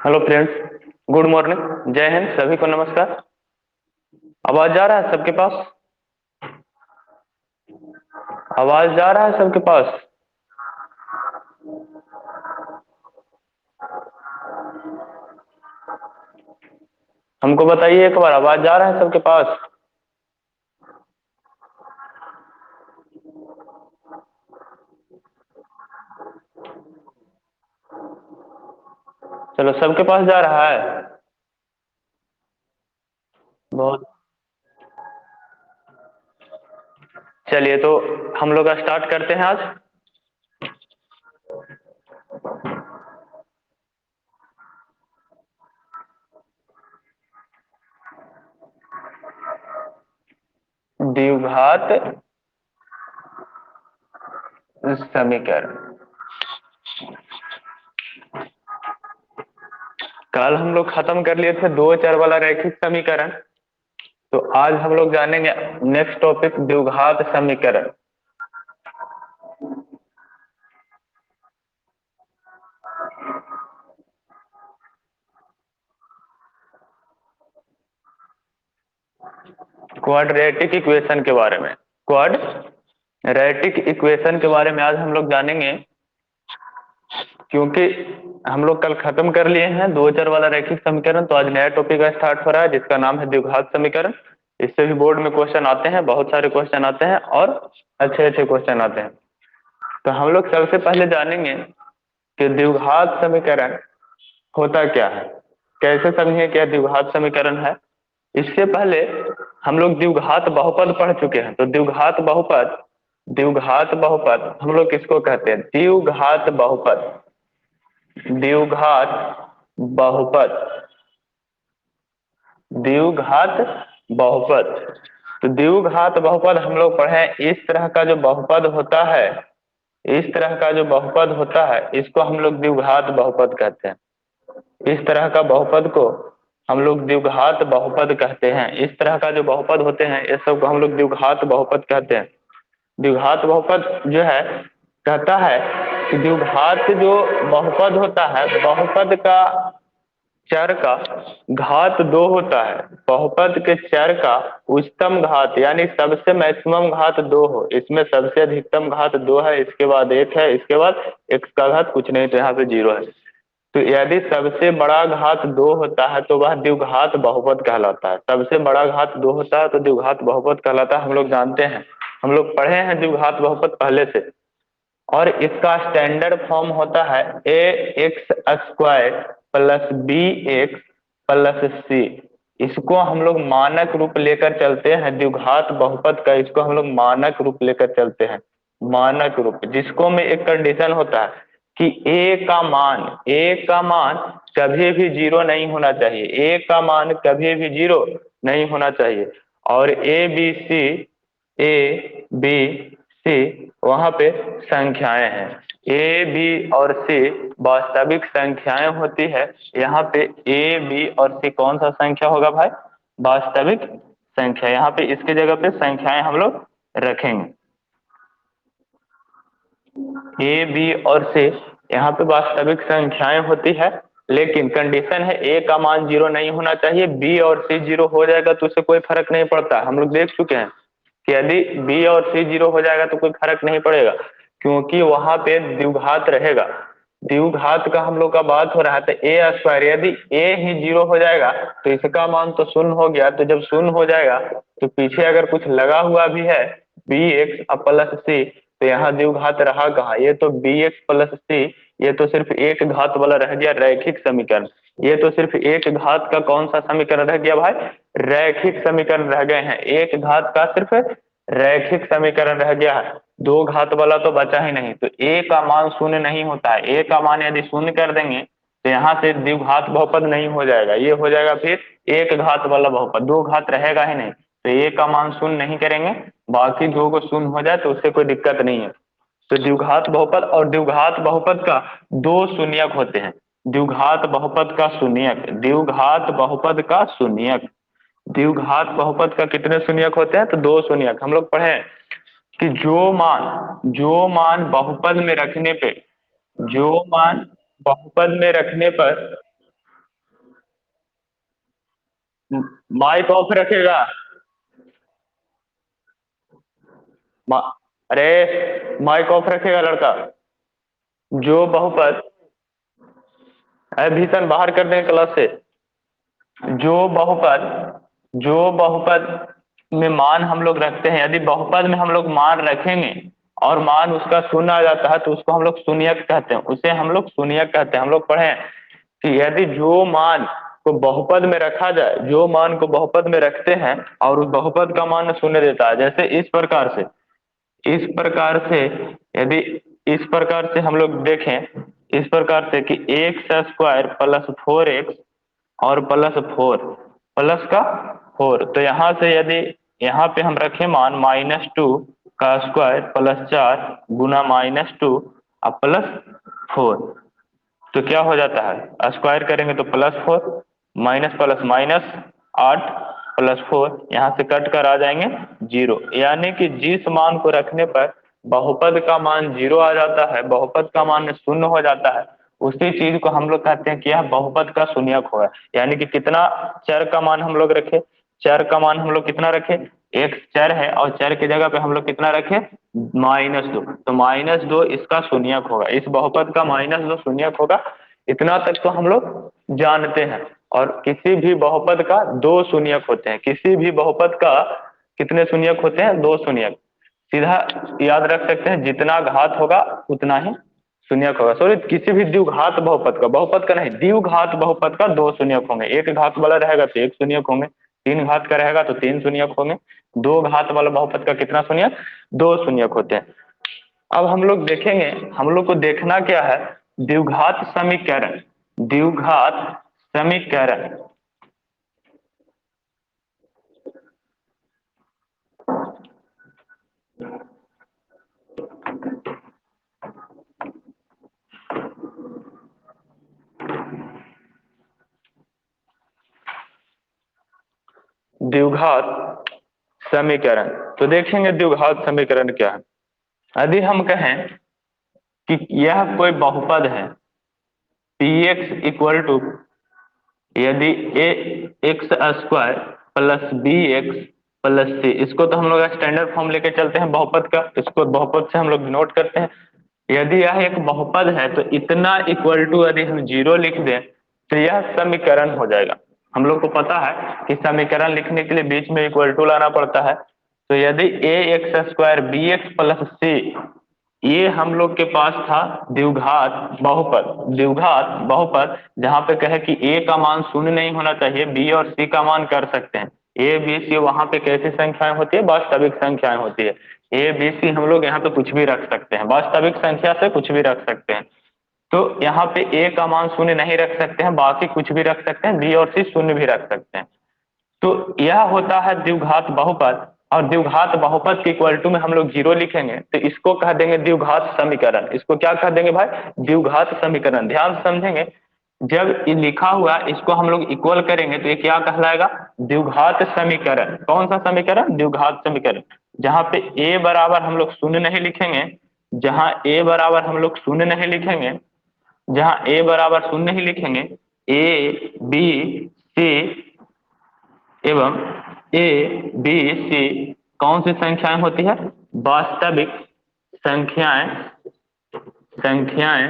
Hello friends, good morning, जय हिंद, सभी को नमस्कार। आवाज जा रहा है सबके पास? आवाज जा रहा है सबके पास? हमको बताइए एक बार, आवाज जा रहा है सबके पास? चलो, सबके पास जा रहा है। बहुत। चलिए, तो हम लोग स्टार्ट करते हैं आज। द्विघात समीकरण। कल हम लोग खत्म कर लिए थे दो चर वाला रैखिक समीकरण। तो आज हम लोग जानेंगे नेक्स्ट टॉपिक, द्विघात समीकरण। क्वाड्रेटिक इक्वेशन के बारे में। क्वाड्रेटिक इक्वेशन के बारे में आज हम लोग जानेंगे, क्योंकि हम लोग कल खत्म कर लिए हैं दो चर वाला रैखिक समीकरण। तो आज नया टॉपिक स्टार्ट हो रहा है जिसका नाम है द्विघात समीकरण। इससे भी बोर्ड में क्वेश्चन आते हैं, बहुत सारे क्वेश्चन आते हैं और अच्छे अच्छे क्वेश्चन आते हैं। तो हम लोग सबसे पहले जानेंगे कि द्विघात समीकरण होता क्या है, कैसे समझे क्या द्विघात समीकरण है। इससे पहले हम लोग द्विघात बहुपद पढ़ चुके हैं। तो द्विघात बहुपद हम लोग किसको कहते हैं? द्विघात बहुपद। द्विघात बहुपद। द्विघात बहुपद। तो द्विघात बहुपद हम लोग पढ़े, इस तरह का जो बहुपद होता है, इस तरह का जो बहुपद होता है इसको हम लोग द्विघात बहुपद कहते हैं। इस तरह का बहुपद को हम लोग द्विघात बहुपद कहते हैं। इस तरह का जो बहुपद होते हैं ये सब को हम लोग द्विघात बहुपद कहते हैं। द्विघात बहुपद जो है, कहता है कि द्विघात जो बहुपद होता है, बहुपद का चर का घात दो होता है। बहुपद के चर का उच्चतम घात यानी सबसे मैक्सिमम घात दो हो, इसमें सबसे अधिकतम घात दो है, इसके बाद एक है, इसके बाद एक्स का घात कुछ नहीं, तो यहाँ पे जीरो है। तो यदि सबसे बड़ा घात दो होता है तो वह द्विघात बहुपद कहलाता है। सबसे बड़ा घात दो होता है तो द्विघात बहुपद कहलाता है। हम लोग जानते हैं, हम लोग पढ़े हैं द्विघात बहुपद पहले से। और इसका स्टैंडर्ड फॉर्म होता है a x square plus b x plus c. इसको हम लोग मानक रूप लेकर चलते हैं द्विघात बहुपद का, इसको हम लोग मानक रूप लेकर चलते हैं। मानक रूप जिसको में एक कंडीशन होता है कि ए का मान कभी भी जीरो नहीं होना चाहिए। ए का मान कभी भी जीरो नहीं होना चाहिए। और ए बी सी वहां पे संख्याएं हैं। ए बी और सी वास्तविक संख्याएं होती है। यहाँ पे ए बी और सी कौन सा संख्या होगा भाई? वास्तविक संख्या। यहाँ पे इसकी जगह पे संख्याएं हम लोग रखेंगे। ए बी और सी यहाँ पे वास्तविक संख्याएं होती है, लेकिन कंडीशन है ए का मान जीरो नहीं होना चाहिए। बी और सी जीरो हो जाएगा तो उससे कोई फर्क नहीं पड़ता। हम लोग देख चुके हैं कि यदि बी और सी जीरो हो जाएगा तो कोई फर्क नहीं पड़ेगा, क्योंकि वहां पे द्विघात रहेगा। द्विघात का हम लोग का बात हो रहा है, तो ए स्क्वायर यदि ए ही जीरो हो जाएगा तो इसका मान तो शून्य हो गया। तो जब शून्य हो जाएगा तो पीछे अगर कुछ लगा हुआ भी है बी एक्स प्लस सी, तो यहाँ द्विघात रहा कहाँ? ये तो बी एक्स प्लस सी, ये तो सिर्फ एक घात वाला रह गया रैखिक समीकरण। ये तो सिर्फ एक घात का कौन सा समीकरण रह गया भाई? रैखिक समीकरण रह गए हैं। एक घात का सिर्फ रैखिक समीकरण रह गया है, दो घात वाला तो बचा ही नहीं। तो ए का मान शून्य नहीं होता है। ए का मान यदि शून्य कर देंगे तो यहाँ से द्विघात बहुपद नहीं हो जाएगा, ये हो जाएगा फिर एक घात वाला बहुपद, दो घात रहेगा ही नहीं। तो ए का मान शून्य नहीं करेंगे, बाकी दो को शून्य हो जाए तो उससे कोई दिक्कत नहीं है। तो द्विघात बहुपद और द्विघात बहुपद का दो शून्यक होते हैं। द्विघात बहुपद का शून्यक, द्विघात बहुपद का शून्यक। द्विघात बहुपद का कितने शून्यक होते हैं? तो दो शून्यक हम लोग पढ़े। कि जो मान बहुपद में रखने पे, जो मान बहुपद में रखने पर माइक ऑफ रखेगा। मा, अरे माइक ऑफ रखेगा लड़का। जो बहुपद, अरे भीषण बाहर कर देंगे क्लास से। जो बहुपद जो बहुपद में मान हम लोग रखते हैं, यदि बहुपद में हम लोग मान रखेंगे और मान उसका शून्य आ जाता है तो उसको हम लोग शून्यक कहते हैं, उसे हम लोग शून्यक कहते हैं। हम लोग पढ़े हैं कि यदि जो मान को बहुपद में रखा जाए, जो मान को बहुपद में रखते हैं और उस बहुपद का मान शून्य देता है, जैसे इस प्रकार से यदि इस प्रकार से हम लोग देखें, इस प्रकार से कि एक्स स्क्वायर प्लस 4x और प्लस का 4, तो यहाँ से यदि यहाँ पे हम रखें मान -2 का स्क्वायर +4 गुना -2 और +4, तो क्या हो जाता है, स्क्वायर करेंगे तो +4, माइनस प्लस माइनस 8 +4, यहाँ से कट कर आ जाएंगे 0। यानी कि जिस मान को रखने पर बहुपद का मान 0 आ जाता है, बहुपद का मान शून्य हो जाता है, उसी चीज को हम लोग कहते हैं कि यह बहुपद का शून्यक होगा। यानी कि कितना चर का मान हम लोग रखे, चर का मान हम लोग कितना रखे, एक चर है और चर की जगह पे हम लोग कितना रखे, -2, तो -2 इसका शून्यक होगा, इस बहुपद का -2 शून्यक होगा। इतना तक तो हम लोग जानते हैं। और किसी भी बहुपद का दो शून्यक होते हैं, किसी भी बहुपद का कितने शून्यक होते हैं, दो शून्यक। सीधा याद रख सकते हैं, जितना घात होगा उतना ही शून्यक होगा। सॉरी, किसी भी द्विघात बहुपद का, बहुपद का नहीं, द्विघात बहुपद का दो शून्यक होंगे। एक घात वाला रहेगा तो एक शून्यक होंगे, तीन घात का रहेगा तो तीन शून्यक होंगे, दो घात वाला बहुपद का कितना शून्यक, दो शून्यक होते हैं। अब हम लोग देखेंगे, हम लोग को देखना क्या है, द्विघात समीकरण, द्विघात समीकरण। द्विघात समीकरण, तो देखेंगे द्विघात समीकरण क्या है। यदि हम कहें कि यह कोई बहुपद है, पी एक्स इक्वल टू, यदि a x square plus b x plus c, इसको तो हम लोग स्टैंडर्ड फॉर्म लेके चलते हैं बहुपद का, इसको बहुपद से हम लोग डिनोट करते हैं। यदि यह एक बहुपद है तो इतना इक्वल टू यदि हम 0 लिख दें तो यह समीकरण हो जाएगा। हम लोग को पता है कि समीकरण लिखने के लिए बीच में इक्वल टू लाना पड़ता है। तो यदि a x square b x plus c, ये हम लोग के पास था द्विघात बहुपद, द्विघात बहुपद जहां पे कहे कि ए का मान शून्य नहीं होना चाहिए, बी और सी का मान कर सकते हैं। ए बी सी वहां पे कैसी संख्याएं होती है, वास्तविक संख्याएं होती है। ए बी सी हम लोग यहाँ पे कुछ भी रख सकते हैं, वास्तविक संख्या से कुछ भी रख सकते हैं। तो यहाँ पे ए का मान शून्य नहीं रख सकते हैं, बाकी कुछ भी रख सकते हैं, बी और सी शून्य भी रख सकते हैं। तो यह होता है द्विघात बहुपद। और द्विघात बहुपद के इक्वल टू में हम लोग 0 लिखेंगे तो इसको कह देंगे द्विघात समीकरण। इसको क्या कह देंगे भाई, द्विघात समीकरण। ध्यान से समझेंगे, जब ये लिखा हुआ इसको हम लोग इक्वल करेंगे तो ये क्या कहलाएगा, द्विघात समीकरण। कौन सा समीकरण, द्विघात समीकरण। जहां पे ए बराबर हम लोग शून्य नहीं लिखेंगे, जहां ए बराबर हम लोग शून्य नहीं लिखेंगे, जहां ए बराबर शून्य नहीं लिखेंगे, ए बी सी एवं ए बी सी कौन सी संख्याएं होती है, वास्तविक संख्याएं, संख्याएं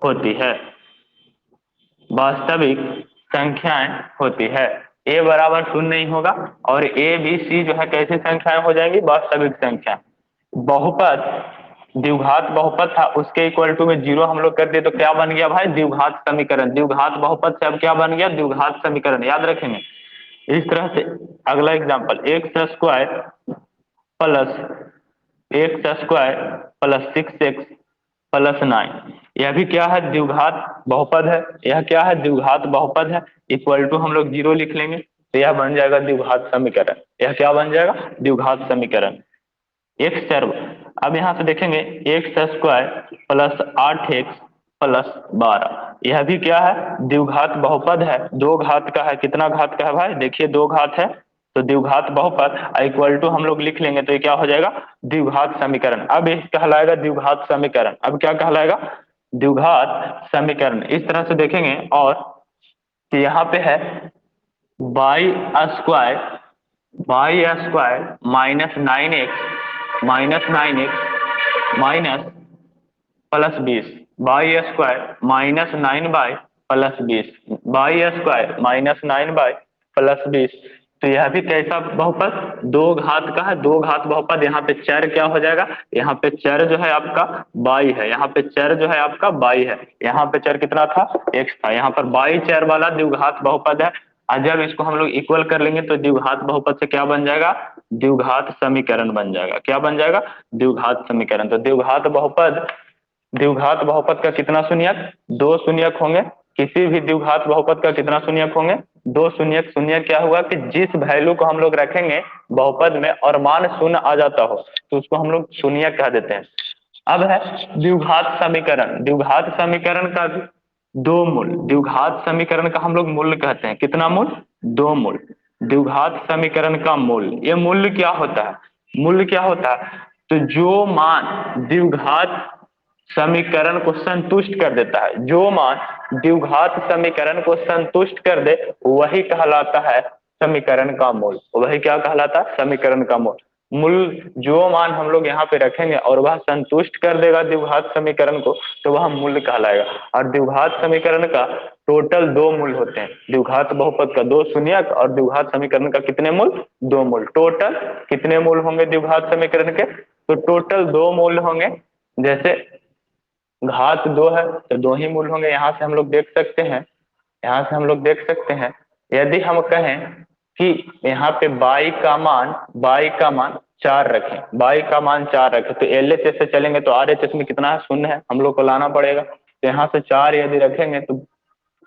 होती है, वास्तविक संख्याएं होती है। ए बराबर शून्य नहीं होगा और ए बी सी जो है कैसी संख्याएं हो जाएंगी, वास्तविक संख्या। बहुपद, द्विघात बहुपद था, उसके इक्वल टू में 0 हम लोग कर दिए तो क्या बन गया भाई, द्विघात समीकरण। द्विघात बहुपद से अब क्या बन गया, द्विघात समीकरण। याद रखेंगे इस तरह से। अगला example, x square plus x square plus 6x plus 9, यह भी क्या है, द्विघात बहुपद है। यह क्या है, द्विघात बहुपद है। इक्वल टू हम लोग 0 लिख लेंगे तो यह बन जाएगा द्विघात समीकरण। यह क्या बन जाएगा, द्विघात समीकरण। एक्स चर, अब यहां से देखेंगे x square plus 8x plus 12, यह भी क्या है, द्विघात बहुपद है। दो घात का है, कितना घात का है भाई, देखिए दो घात है तो द्विघात बहुपद इक्वल टू हम लोग लिख लेंगे तो ये क्या हो जाएगा, द्विघात समीकरण। अब ये कहलाएगा द्विघात समीकरण। अब क्या कहलाएगा, द्विघात समीकरण। इस तरह से देखेंगे और कि यहाँ पे है by square, by square -9x minus +20, by square -9 +20, by square -9 +20। तो यह भी कैसा बहुपद, दो घात का है, दो घात बहुपद। यहाँ पे चर क्या हो जाएगा, यहाँ पे चर जो है आपका बाई है, यहाँ पे चर जो है आपका बाई है, यहाँ पे चर कितना था, x था, यहाँ पर बाई चर वाला द्विघात बहुपद है। और जब इसको हम लोग इक्वल कर लेंगे तो द्विघात बहुपद से क्या बन जाएगा, द्विघात समीकरण बन जाएगा। क्या बन जाएगा, द्विघात समीकरण। तो द्विघात बहुपद, द्विघात बहुपद का कितना शून्यक, दो शून्यक होंगे। किसी भी द्विघात बहुपद का कितना शून्यक होंगे, दो शून्यक। शून्यक क्या हुआ कि जिस वैल्यू को हम लोग रखेंगे बहुपद में और मान शून्य आ जाता हो तो उसको हम लोग शून्यक कह देते हैं। अब है द्विघात समीकरण। द्विघात समीकरण का भी दो मूल, द्विघात समीकरण का हम लोग मूल कहते हैं। कितना मूल, दो मूल। द्विघात समीकरण का मूल, ये मूल्य क्या होता है, मूल्य क्या होता है, तो जो मान द्विघात समीकरण को संतुष्ट कर देता है, जो मान द्विघात समीकरण को संतुष्ट कर दे वही कहलाता है समीकरण का मूल। वही क्या कहलाता है, समीकरण का मूल। मूल जो मान हम लोग यहाँ पे रखेंगे और वह संतुष्ट कर देगा द्विघात समीकरण को तो वह मूल कहलाएगा। और द्विघात समीकरण का टोटल दो मूल होते हैं। द्विघात बहुपद का दो शून्यक और द्विघात समीकरण का कितने मूल, दो मूल। टोटल कितने मूल होंगे द्विघात समीकरण के, तो टोटल दो मूल होंगे। जैसे घात दो है तो दो ही मूल होंगे। यहाँ से हम लोग देख सकते हैं, यहाँ से हम लोग देख सकते हैं, यदि हम कहें कि यहाँ पे बाई का मान, बाई का मान 4 रखें, बाई का मान 4 रखें तो LHS से चलेंगे तो RHS में कितना है, शून्य है, हम लोग को लाना पड़ेगा। तो यहाँ से 4 यदि रखेंगे तो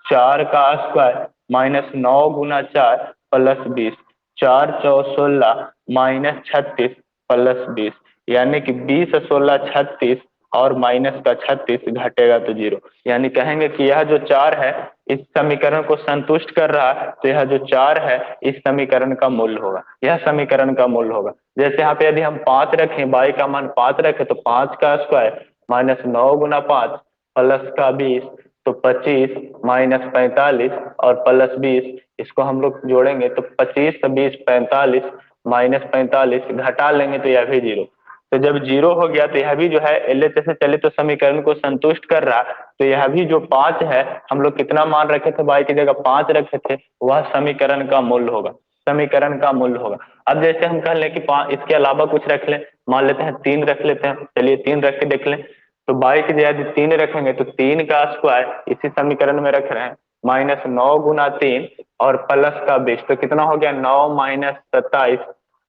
4 का स्क्वायर -9 × 4 +20, 4 × 16 -36 +20, यानी कि 20 16 36 और माइनस का 36 घटेगा तो 0। यानी कहेंगे कि यह जो 4 है इस समीकरण को संतुष्ट कर रहा है, तो यह जो 4 है इस समीकरण का मूल होगा, यह समीकरण का मूल होगा। जैसे यहाँ पे यदि हम 5 रखें, बाई का मान 5 रखें तो 5 का स्क्वायर -9 × 5 +20, तो 25 -45 और +20, इसको हम लोग जोड़ेंगे तो 25 20 45 -45 घटा लेंगे तो यह भी 0। तो जब 0 हो गया तो यह भी जो है LHS से चले तो समीकरण को संतुष्ट कर रहा, तो यह भी जो 5 है, हम लोग कितना मान रखे थे, बाई की जगह 5 रखे थे, वह समीकरण का मूल होगा, समीकरण का मूल होगा। अब जैसे हम कह लें कि इसके अलावा कुछ रख लें, मान लेते हैं 3 रख लेते हैं, चलिए 3 रख के देख लें। तो बाई की जगह 3 रखेंगे तो 3 का स्क्वायर इसी समीकरण में रख रहे हैं -9 × 3 और प्लस का 20, तो कितना हो गया 9 - 27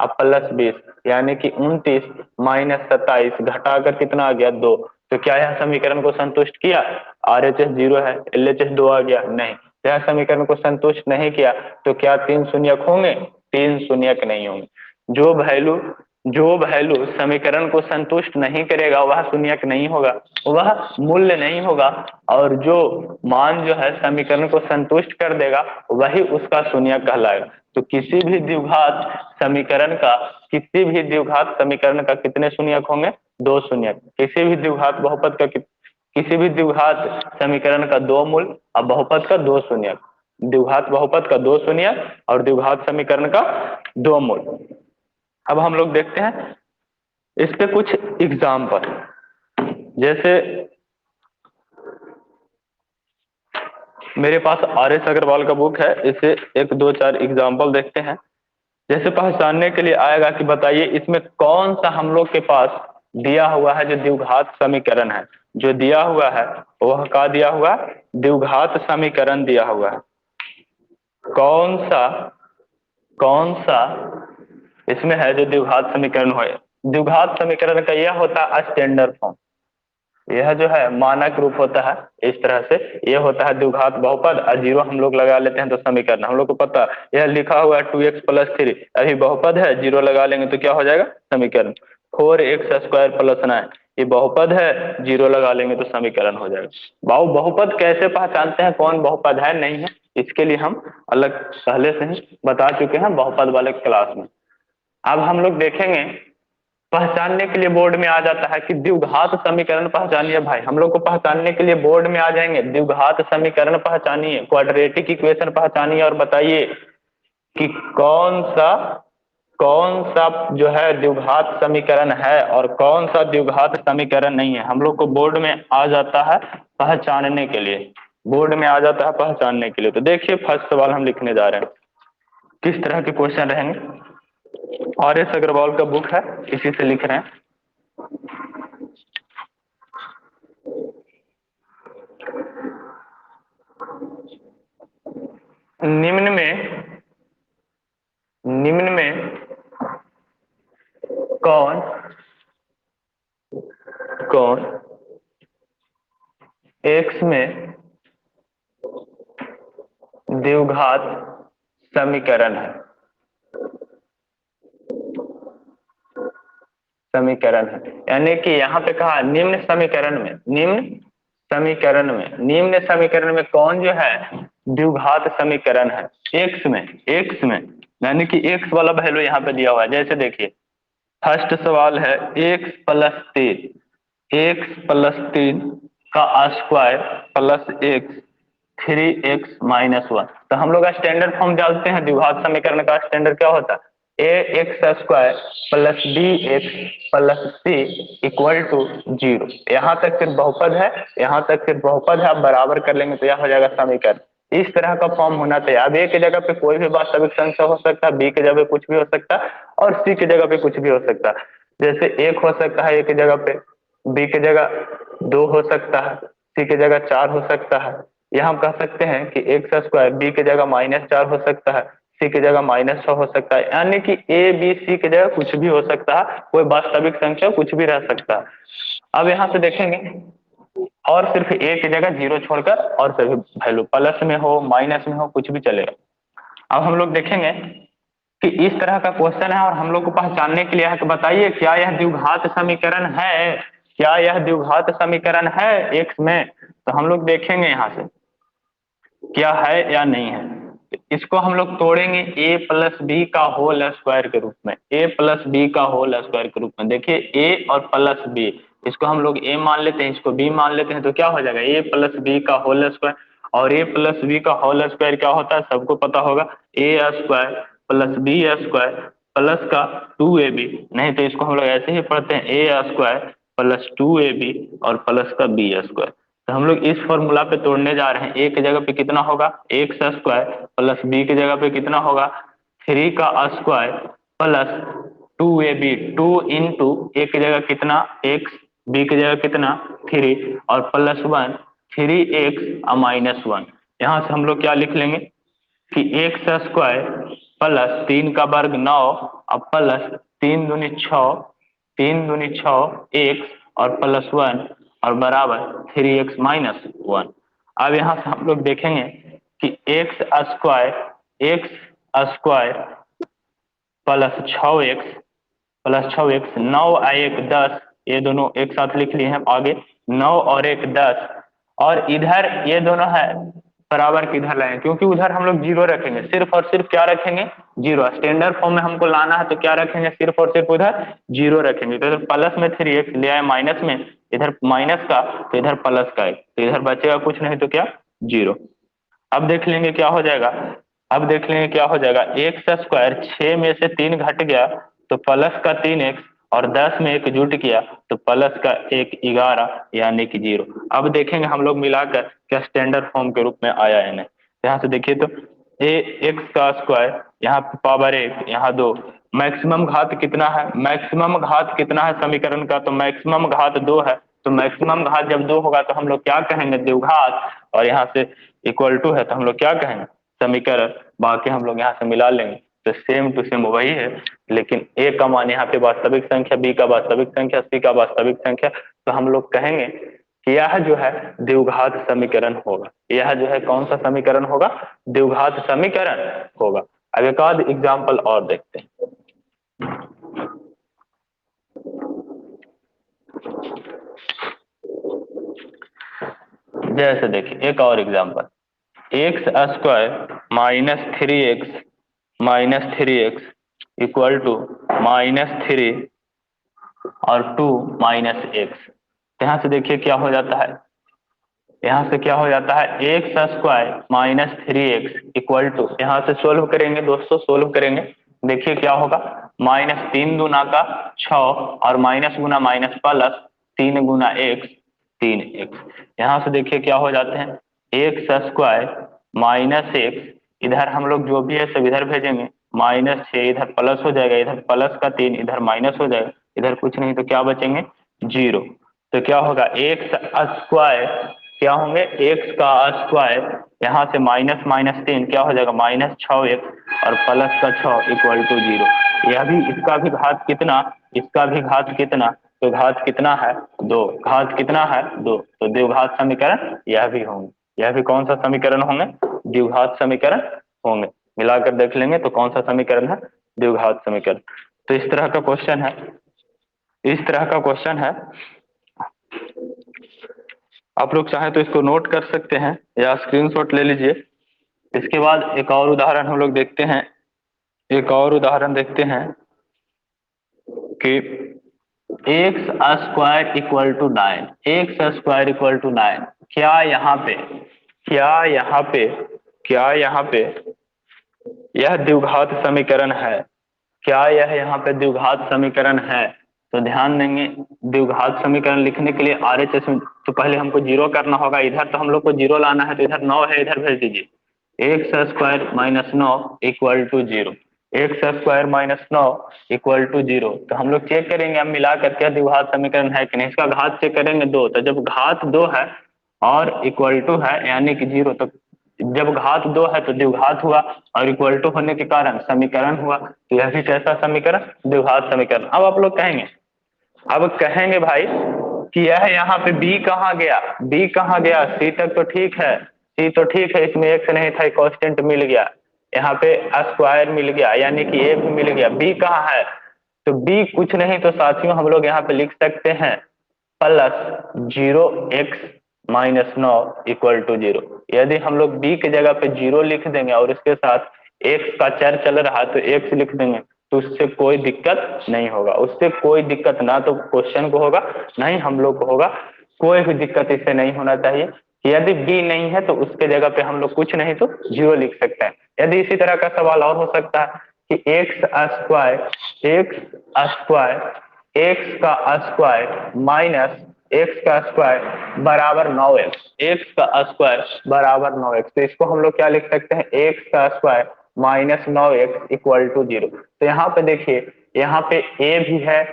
अब +20, यानी कि 29 - 27 घटाकर कितना आ गया 2। तो क्या यह समीकरण को संतुष्ट किया, RHS 0 है, LHS 2 आ गया, नहीं। यह समीकरण को संतुष्ट नहीं किया तो क्या 3 शून्यक होंगे, 3 शून्यक नहीं होंगे। जो वैल्यू, जो वैल्यू समीकरण को संतुष्ट नहीं करेगा वह शून्यक नहीं होगा, वह मूल्य नहीं होगा। और जो मान जो है समीकरण को संतुष्ट कर देगा वही उसका शून्यक कहलाएगा। तो किसी भी द्विघात समीकरण का, किसी भी द्विघात समीकरण का कितने शून्यक होंगे, दो शून्यक। किसी भी द्विघात बहुपद का, किसी भी द्विघात समीकरण का दो मूल और बहुपद का दो शून्यक। द्विघात बहुपद का दो शून्यक और द्विघात समीकरण का दो मूल। अब हम लोग देखते हैं इस पे कुछ एग्जाम्पल। जैसे मेरे पास RS अग्रवाल का बुक है, इसे एक दो चार एग्जाम्पल देखते हैं। जैसे पहचानने के लिए आएगा कि बताइए इसमें कौन सा हम लोग के पास दिया हुआ है जो द्विघात समीकरण है। जो दिया हुआ है वह क्या दिया हुआ है, द्विघात समीकरण दिया हुआ है। कौन सा, कौन सा इसमें है जो द्विघात समीकरण हो। द्विघात समीकरण का यह होता है स्टैंडर्ड फॉर्म, यह जो है मानक रूप होता है। इस तरह से यह होता है द्विघात बहुपद और 0 हम लोग लगा लेते हैं तो समीकरण हम लोग को पता है। यह लिखा हुआ है 2x + 3, अभी बहुपद है, 0 लगा लेंगे तो क्या हो जाएगा समीकरण। 4x² + 9, ये बहुपद है, 0 लगा लेंगे तो समीकरण हो जाएगा। बहुपद कैसे पहचानते हैं कौन बहुपद है नहीं है, इसके लिए हम अलग पहले से ही बता चुके हैं बहुपद वाले क्लास में। अब हम लोग देखेंगे, पहचानने के लिए बोर्ड में आ जाता है कि द्विघात समीकरण पहचानिए। भाई हम लोग को पहचानने के लिए बोर्ड में आ जाएंगे, द्विघात समीकरण पहचानिए, क्वाड्रेटिक इक्वेशन पहचानिए और बताइए कि कौन सा जो है द्विघात समीकरण है और कौन सा द्विघात समीकरण नहीं है। हम लोग को बोर्ड में आ जाता है पहचानने के लिए, बोर्ड में आ जाता है पहचानने के लिए। तो देखिए फर्स्ट सवाल हम लिखने जा रहे हैं, किस तरह के क्वेश्चन रहेंगे। आर एस अग्रवाल का बुक है, इसी से लिख रहे हैं। निम्न में कौन कौन एक्स में द्विघात समीकरण है, समीकरण है। यानी कि यहाँ पे कहा निम्न समीकरण में कौन जो है द्विघात समीकरण है एक्स में यानी कि एक्स वाला वैल्यू यहाँ पे दिया हुआ है। जैसे देखिए फर्स्ट सवाल है एक्स प्लस 3 का स्क्वायर प्लस एक्स 3x-1। तो हम लोग स्टैंडर्ड फॉर्म जानते हैं, द्विघात समीकरण का स्टैंडर्ड क्या होता है, ax² plus bx plus c equal to 0। यहाँ तक सिर्फ बहुपद है, यहाँ तक सिर्फ बहुपद है। आप बराबर कर लेंगे तो यह हो जाएगा समीकरण। इस तरह का फॉर्म होना चाहिए। अब ए की जगह पे कोई भी वास्तविक संख्या हो सकता है, बी की जगह पे कुछ भी हो सकता है और सी की जगह पे कुछ भी हो सकता है। जैसे एक हो सकता है ए की जगह पे, बी की जगह 2 हो सकता है, सी की जगह 4 हो सकता है। यह हम कह सकते हैं कि x² बी की जगह -4 हो सकता है, सी की जगह -6 हो सकता है। यानी कि ए बी सी की जगह कुछ भी हो सकता है, कोई वास्तविक संख्या कुछ भी रह सकता है। अब यहाँ से देखेंगे और सिर्फ ए की जगह 0 छोड़कर और सभी वैल्यू प्लस में हो माइनस में हो कुछ भी चलेगा। अब हम लोग देखेंगे कि इस तरह का क्वेश्चन है और हम लोग को पहचानने के लिए है, तो बताइए क्या यह द्विघात समीकरण है, क्या यह द्विघात समीकरण है एक्स में। तो हम लोग देखेंगे यहाँ से क्या है या नहीं है। तो इसको हम लोग तोड़ेंगे ए प्लस बी का होल स्क्वायर के रूप में, ए प्लस बी का होल स्क्वायर के रूप में। देखिए ए और प्लस बी, इसको हम लोग ए मान लेते हैं, इसको बी मान लेते हैं, तो क्या हो जाएगा ए प्लस बी का होल स्क्वायर। और ए प्लस बी का होल स्क्वायर क्या होता है सबको पता होगा, a square plus b square plus का 2ab। नहीं तो इसको हम लोग ऐसे ही पढ़ते हैं ए स्क्वायर प्लस 2ab और प्लस का बी स्क्वायर। तो हम लोग इस फॉर्मूला पे तोड़ने जा रहे हैं। ए की जगह पे कितना होगा x² प्लस बी की जगह पे कितना होगा 3 का स्क्वायर प्लस 2ab, 2 इंटू ए की जगह कितना x, बी की जगह कितना 3 और प्लस 1 3x-1। यहाँ से हम लोग क्या लिख लेंगे कि x² प्लस 3 का वर्ग 9 और प्लस 3 दूनी 6, 3 दूनी 6 x और प्लस 1 और बराबर 3x-1। अब यहाँ से हम लोग देखेंगे कि एक्स स्क्वायर प्लस 6x 9 और 1 10, ये दोनों एक साथ लिख लिए हैं आगे, 9 और 1 10। और इधर ये दोनों है बराबर किधर लाएं, क्योंकि उधर हम लोग 0 रखेंगे, सिर्फ और सिर्फ क्या रखेंगे 0। स्टैंडर्ड फॉर्म में हमको लाना है तो क्या रखेंगे, सिर्फ और सिर्फ उधर 0 रखेंगे। तो इधर प्लस में 3x ले आए माइनस में, इधर माइनस का तो इधर प्लस का है, तो इधर बचेगा कुछ नहीं तो क्या 0। अब देख लेंगे क्या हो जाएगा, अब देख लेंगे क्या हो जाएगा, x² 6 में से 3 घट गया तो प्लस का 3x और 10 में 1 जुट किया तो प्लस का 1 11 यानी कि 0। अब देखेंगे हम लोग मिलाकर क्या स्टैंडर्ड फॉर्म के रूप में आया है नहीं। यहाँ से देखिए तो ए एक्स का स्क्वायर यहाँ पावर 1 यहाँ 2, मैक्सिमम घात कितना है, मैक्सिमम घात कितना है समीकरण का, तो मैक्सिमम घात 2 है। तो मैक्सिमम घात जब 2 होगा तो हम लोग क्या कहेंगे द्विघात, और यहाँ से इक्वल टू है तो हम लोग क्या कहेंगे समीकरण। बाकी हम लोग यहाँ से मिला लेंगे तो सेम टू सेम वही है, लेकिन ए का मान यहाँ पे वास्तविक संख्या, बी का वास्तविक संख्या, सी का वास्तविक संख्या। तो हम लोग कहेंगे कि यह जो है द्विघात समीकरण होगा, यह जो है कौन सा समीकरण होगा, द्विघात समीकरण होगा। अब एक आध एग्जाम्पल और देखते हैं। जैसे देखिए एक और example, x square minus three x equal to -3 और 2 -x। यहाँ से देखिए क्या हो जाता है, यहाँ से क्या हो जाता है, x square -3x equal to, यहाँ से सोल्व करेंगे दोस्तों, सोल्व करेंगे, देखिए क्या होगा, -3 दूना का 6 और माइनस गुना माइनस प्लस 3 गुना x 3x। यहाँ से देखिए क्या हो जाते हैं, एक्स स्क्वायर -x, इधर हम लोग जो भी है सब इधर भेजेंगे, -6 इधर प्लस हो जाएगा, इधर +3 इधर माइनस हो जाएगा, इधर कुछ नहीं तो क्या बचेंगे 0। तो क्या होगा, एक्स स्क्वायर क्या होंगे, एक्स का स्क्वायर, यहाँ से -3 क्या हो जाएगा -6x और +6 इक्वल टू 0। यह भी, इसका भी घात कितना, इसका भी घात कितना, तो घात कितना है 2, घात कितना है 2, तो द्विघात समीकरण यह भी होंगे। यह भी कौन सा समीकरण होंगे, द्विघात समीकरण होंगे। मिलाकर देख लेंगे तो कौन सा समीकरण है, द्विघात समीकरण। तो इस तरह का क्वेश्चन है, इस तरह का क्वेश्चन है। आप लोग चाहें तो इसको नोट कर सकते हैं या स्क्रीनशॉट ले लीजिए। इसके बाद एक और उदाहरण हम लोग देखते हैं, एक और उदाहरण देखते हैं कि x square equal to 9, x square equal to 9। क्या यहाँ पे, क्या यहाँ पे, क्या यहाँ पे यह द्विघात समीकरण है, क्या यह यहाँ पे द्विघात समीकरण है? तो ध्यान देंगे, द्विघात समीकरण लिखने के लिए आरएचएस में तो पहले हमको 0 करना होगा, इधर तो हम लोग को 0 लाना है, तो इधर 9 है, इधर भेज दीजिए। X square -9 equal to 0, x square -9 equal to 0। तो हम लोग चेक करेंगे, हम मिला करके द्विघात समीकरण है कि नहीं। इसका घात चेक करेंगे 2, तो जब घात 2 है और इक्वल टू है यानी कि 0, तो जब घात 2 है तो द्विघात हुआ और इक्वल टू होने के कारण समीकरण हुआ। तो यह भी कैसा समीकरण, द्विघात समीकरण। अब आप लोग कहेंगे, अब कहेंगे भाई कि यह यहाँ पे बी कहाँ गया, बी कहाँ गया, सी तक तो ठीक है, सी तो ठीक है, इसमें एक्स नहीं था, कांस्टेंट मिल गया, यहाँ पे स्क्वायर मिल गया यानी कि ए भी मिल गया, बी कहाँ है, तो बी कुछ नहीं तो साथियों हम लोग यहाँ पे लिख सकते हैं +0x-9 इक्वल टू 0। यदि हम लोग बी की जगह पे 0 लिख देंगे और इसके साथ एक्स का चर चल रहा है तो एक्स लिख देंगे, तो उससे कोई दिक्कत नहीं होगा, उससे कोई दिक्कत ना तो क्वेश्चन को होगा ना ही हम लोग को होगा, कोई भी दिक्कत इससे नहीं होना चाहिए। यदि बी नहीं है तो उसके जगह पे हम लोग कुछ नहीं तो 0 लिख सकते हैं। यदि इसी तरह का सवाल और हो सकता है कि एक्स का स्क्वायर माइनस एक्स का स्क्वायर बराबर 9x, एक्स का स्क्वायर बराबर 9x, तो इसको हम लोग क्या लिख सकते हैं, एक्स का स्क्वायर -9x इक्वल टू 0। तो यहाँ पे देखिए, यहाँ पे ए भी है,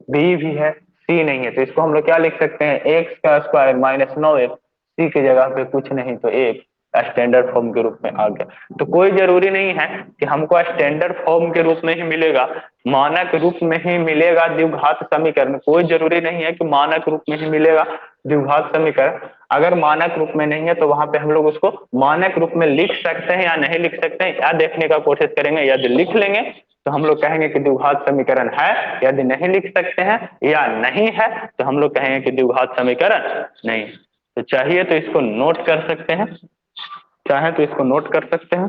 बी भी है, सी नहीं है, तो इसको हम लोग क्या लिख सकते हैं, एक्स का स्क्वायर -9x, सी की जगह पे कुछ नहीं तो एक, स्टैंडर्ड फॉर्म के रूप में आ गया। तो कोई जरूरी नहीं है कि हमको स्टैंडर्ड फॉर्म के रूप में ही मिलेगा, मानक रूप में ही मिलेगा द्विघात समीकरण, कोई जरूरी नहीं है कि मानक रूप में ही मिलेगा द्विघात समीकरण। अगर मानक रूप में नहीं है तो वहां पे हम लोग उसको मानक रूप में लिख सकते हैं या नहीं लिख सकते हैं, या देखने का कोशिश करेंगे। यदि लिख लेंगे तो हम लोग कहेंगे कि द्विघात समीकरण है, यदि नहीं लिख सकते हैं या नहीं है तो हम लोग कहेंगे कि द्विघात समीकरण नहीं। तो चाहिए तो इसको नोट कर सकते हैं, चाहे तो इसको नोट कर सकते हैं।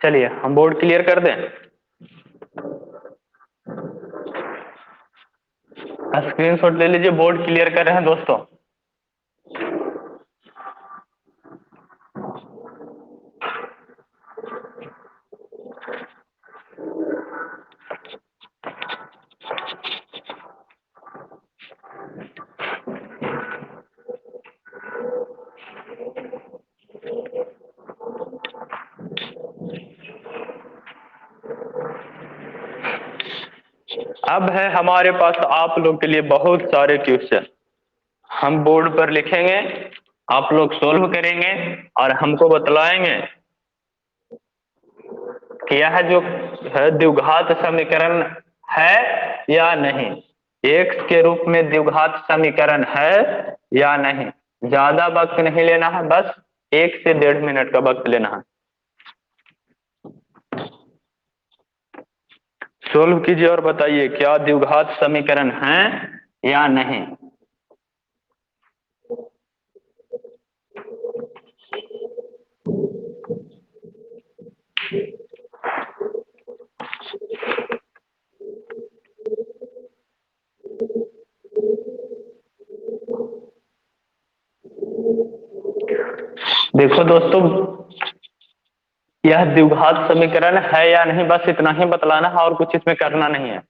चलिए हम बोर्ड क्लियर कर दें, स्क्रीनशॉट ले लीजिए, बोर्ड क्लियर कर रहे हैं दोस्तों। अब है हमारे पास आप लोग के लिए बहुत सारे क्वेश्चन, हम बोर्ड पर लिखेंगे, आप लोग सोल्व करेंगे और हमको बतलाएंगे कि यह जो है द्विघात समीकरण है या नहीं, एक्स के रूप में द्विघात समीकरण है या नहीं। ज्यादा वक्त नहीं लेना है, बस 1 से 1.5 मिनट का वक्त लेना है। सोल्व कीजिए और बताइए क्या द्विघात समीकरण है या नहीं। देखो दोस्तों, यह द्विघात समीकरण है या नहीं, बस इतना ही बतलाना है और कुछ इसमें करना नहीं है।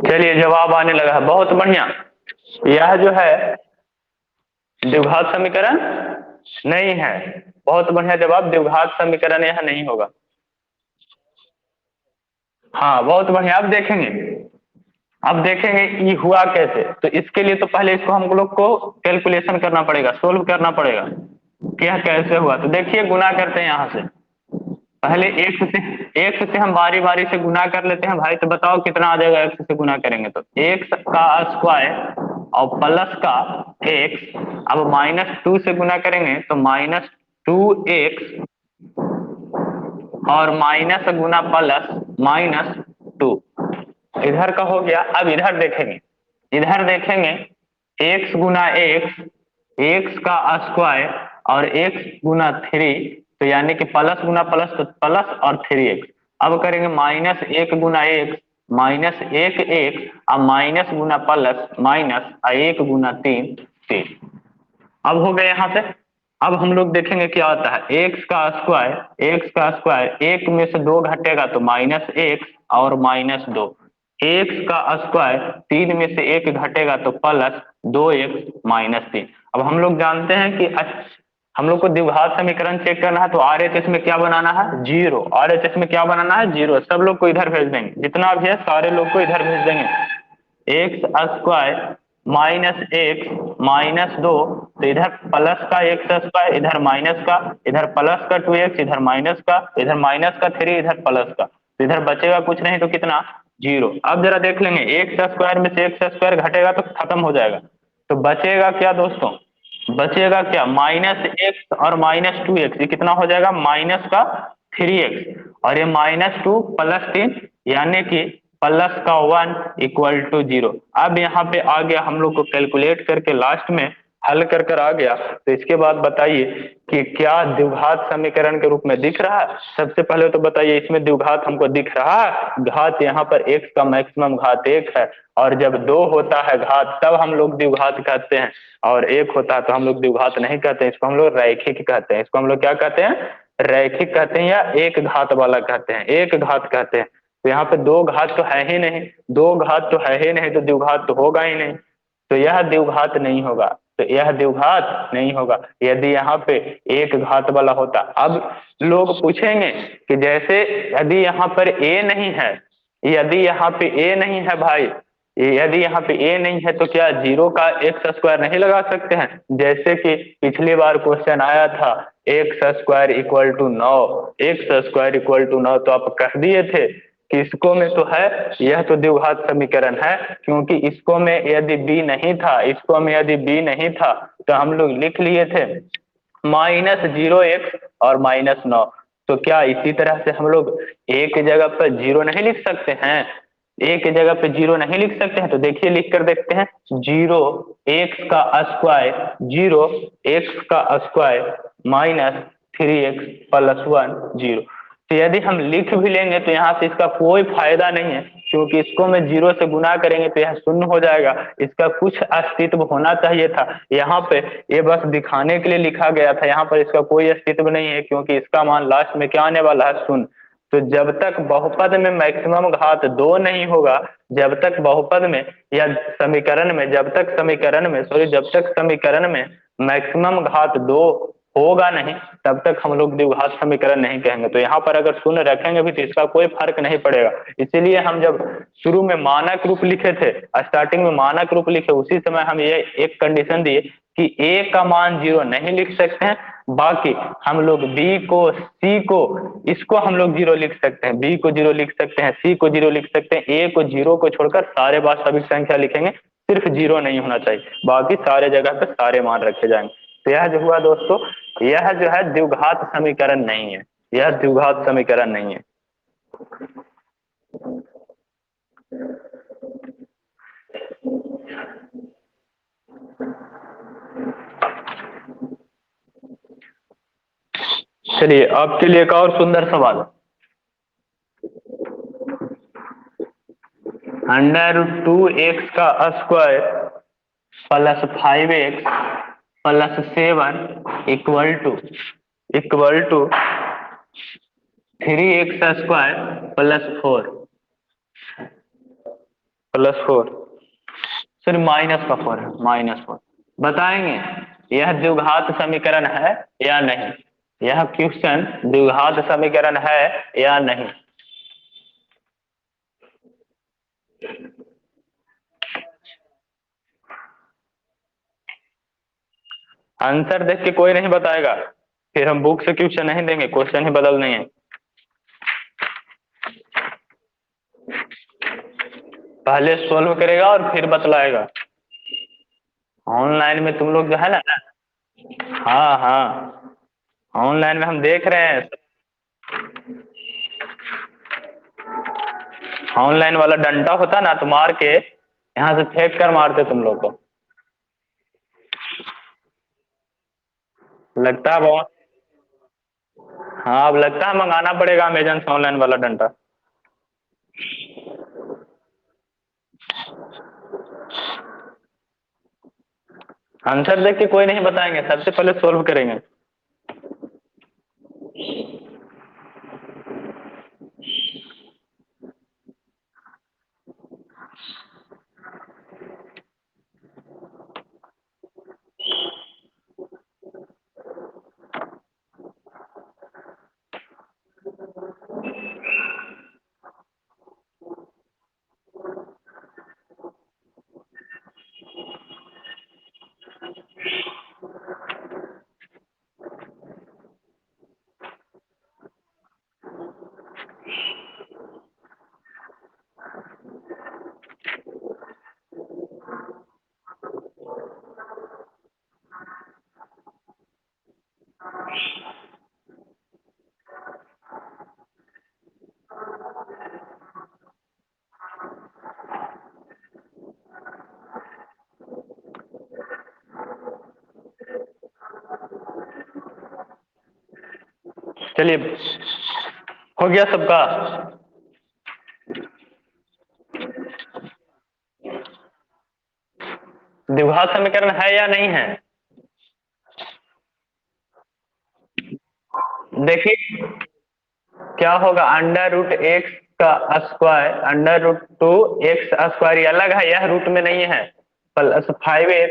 चलिए जवाब आने लगा है, बहुत बढ़िया। यह जो है द्विघात समीकरण नहीं है। बहुत बढ़िया जवाब, द्विघात समीकरण यह नहीं होगा। हाँ बहुत बढ़िया। अब देखेंगे ये हुआ कैसे। तो इसके लिए तो पहले इसको हम लोग को कैलकुलेशन करना पड़ेगा, सोल्व करना पड़ेगा कि यह कैसे हुआ। तो देखिए गुना करते हैं यहाँ से, पहले एक्स से हम बारी बारी से गुना कर लेते हैं भाई। तो बताओ कितना आ जाएगा एक्स से गुना करेंगे तो, एक्स का स्क्वायर और प्लस का एक्स। अब -2 से गुना करेंगे तो -2x और माइनस गुना प्लस -2, इधर का हो गया। अब इधर देखेंगे एक्स गुना एक्स, एक्स का स्क्वायर और एक्स गुना 3, तो यानी कि प्लस गुना प्लस तो प्लस और 3x। अब करेंगे -1 गुना एक्स, -1 और माइनस गुना प्लस माइनस 1 गुना 3। अब हो गए यहाँ से। अब हम लोग देखेंगे क्या आता है। एक्स का स्क्वायर एक में से 2 घटेगा तो -1 और -2। एक्स का स्क्वायर 3 में से 1 घटेगा तो +2x-3। अब हम लोग जानते हैं कि हम लोग को द्विघात समीकरण चेक करना है तो RHS में क्या बनाना है, 0। RHS में क्या बनाना है, 0। सब लोग को इधर भेज देंगे, जितना भी है सारे लोग को इधर भेज देंगे। एक्स स्क्वायर -1 -2, तो इधर प्लस का एक्स स्क्वायर, इधर माइनस का, इधर प्लस का 2x, इधर माइनस का, इधर माइनस का 3, इधर प्लस का, तो इधर बचेगा कुछ नहीं तो कितना, 0। अब जरा देख लेंगे, एक्स स्क्वायर में से एक्स स्क्वायर घटेगा तो खत्म हो जाएगा। तो बचेगा क्या दोस्तों, बचेगा क्या, -x और -2x, ये कितना हो जाएगा, माइनस का 3x, और ये -2 + 3 यानी कि +1 = 0। अब यहाँ पे आ गया, हम लोग को कैलकुलेट करके लास्ट में हल कर कर आ गया। तो इसके बाद बताइए कि क्या द्विघात समीकरण के रूप में दिख रहा है। सबसे पहले तो बताइए इसमें द्विघात हमको दिख रहा है, घात यहाँ पर x का मैक्सिमम घात 1 है, और जब 2 होता है घात तब हम लोग द्विघात कहते हैं, और 1 होता है तो हम लोग द्विघात नहीं कहते हैं, इसको हम लोग रैखिक कहते हैं। इसको हम लोग क्या कहते हैं, रैखिक कहते हैं, या एक घात वाला कहते हैं, एक घात कहते हैं। तो यहाँ पे 2 घात तो है ही नहीं, 2 घात तो है ही नहीं, तो द्विघात तो होगा ही नहीं। तो यह द्विघात नहीं होगा, तो यह द्विघात नहीं होगा यदि यहाँ पे एक घात वाला होता। अब लोग पूछेंगे कि जैसे यदि यहाँ पर a नहीं है, यदि यहाँ पे a नहीं है भाई, यदि यहाँ पे a नहीं है तो क्या 0 का एक्स स्क्वायर नहीं लगा सकते हैं। जैसे कि पिछली बार क्वेश्चन आया था, x square equal to 9, x square equal to 9, तो आप कह दिए थे कि इसको में तो है, यह तो द्विघात समीकरण है, क्योंकि इसको में यदि b नहीं था, इसको में यदि b नहीं था तो हम लोग लिख लिए थे -0x और -9। तो क्या इसी तरह से हम लोग एक जगह पर 0 नहीं लिख सकते हैं, एक जगह पे 0 नहीं लिख सकते हैं। तो देखिए लिख कर देखते हैं, 0 एक्स का स्क्वायर, 0 एक्स का स्क्वायर -3x + 1 0। तो यदि हम लिख भी लेंगे तो यहाँ से इसका कोई फायदा नहीं है, क्योंकि इसको में 0 से गुना करेंगे तो यह शून्य हो जाएगा। इसका कुछ अस्तित्व होना चाहिए था, यहाँ पे ये बस दिखाने के लिए लिखा गया था, यहाँ पर इसका कोई अस्तित्व नहीं है, क्योंकि इसका मान लास्ट में क्या आने वाला है, शून्य। तो जब तक बहुपद में मैक्सिमम घात 2 नहीं होगा, जब तक बहुपद में या समीकरण में, जब तक समीकरण में मैक्सिमम घात 2 होगा नहीं, तब तक हम लोग द्विघात समीकरण नहीं कहेंगे। तो यहाँ पर अगर शून्य रखेंगे भी तो इसका कोई फर्क नहीं पड़ेगा। इसीलिए हम जब शुरू में मानक रूप लिखे थे, स्टार्टिंग में मानक रूप लिखे, उसी समय हम ये एक कंडीशन दिए कि ए का मान 0 नहीं लिख सकते हैं, बाकी हम लोग बी को, सी को, इसको हम लोग 0 लिख सकते हैं, बी को 0 लिख सकते हैं, सी को 0 लिख सकते हैं, ए को 0 को छोड़कर सारे वास्तविक संख्या लिखेंगे, सिर्फ 0 नहीं होना चाहिए, बाकी सारे जगह पे सारे मान रखे जाएंगे। तो यह जो हुआ दोस्तों, यह जो है द्विघात समीकरण नहीं है, यह द्विघात समीकरण नहीं है। चलिए आपके लिए एक और सुंदर सवाल, √2x का स्क्वायर प्लस 5x प्लस 7 equal to 3x square plus 4 sir -4 है, -4। बताएंगे यह द्विघात समीकरण है या नहीं, यह क्वेश्चन द्विघात समीकरण है या नहीं। आंसर देख के कोई नहीं बताएगा, फिर हम बुक से क्वेश्चन नहीं देंगे, क्वेश्चन ही बदल देंगे। पहले सोल्व करेगा और फिर बतलाएगा। ऑनलाइन में तुम लोग जो है ना, हाँ हाँ, ऑनलाइन में हम देख रहे हैं, ऑनलाइन वाला डंडा होता ना तो मार के यहाँ से फेंक कर मारते तुम लोग को। लगता है बहुत, हाँ अब लगता है मंगाना पड़ेगा अमेजन से ऑनलाइन वाला डंडा। आंसर देख के कोई नहीं बताएंगे, सबसे पहले सोल्व करेंगे। चलिए हो गया सबका। द्विघात समीकरण है या नहीं है, देखिए क्या होगा। √x का स्क्वायर, √2x² ये अलग है, यह रूट में नहीं है, प्लस 5x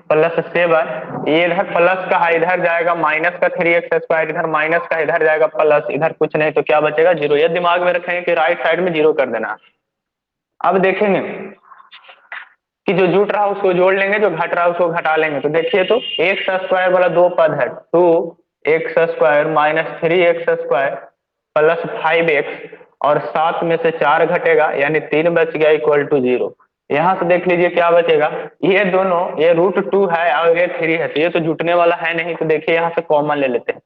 प्लस 7, ये इधर प्लस का है, इधर जाएगा माइनस का 3x², इधर माइनस का, इधर जाएगा प्लस, इधर कुछ नहीं तो क्या बचेगा 0। ये दिमाग में रखेंगे कि राइट साइड में 0 कर देना। अब देखेंगे कि जो जुट रहा है उसको जोड़ लेंगे, जो घट रहा है उसको घटा लेंगे। तो देखिए तो x² वाला दो पद है, 2x² minus 3x² plus 5x, और 7 में से 4 घटेगा यानी 3 बच गया इक्वल टू 0। यहाँ से देख लीजिए क्या बचेगा, ये दोनों, ये √2 है और ये 3 है, तो ये तो जुटने वाला है नहीं, तो देखिए यहाँ से कॉमन ले लेते हैं।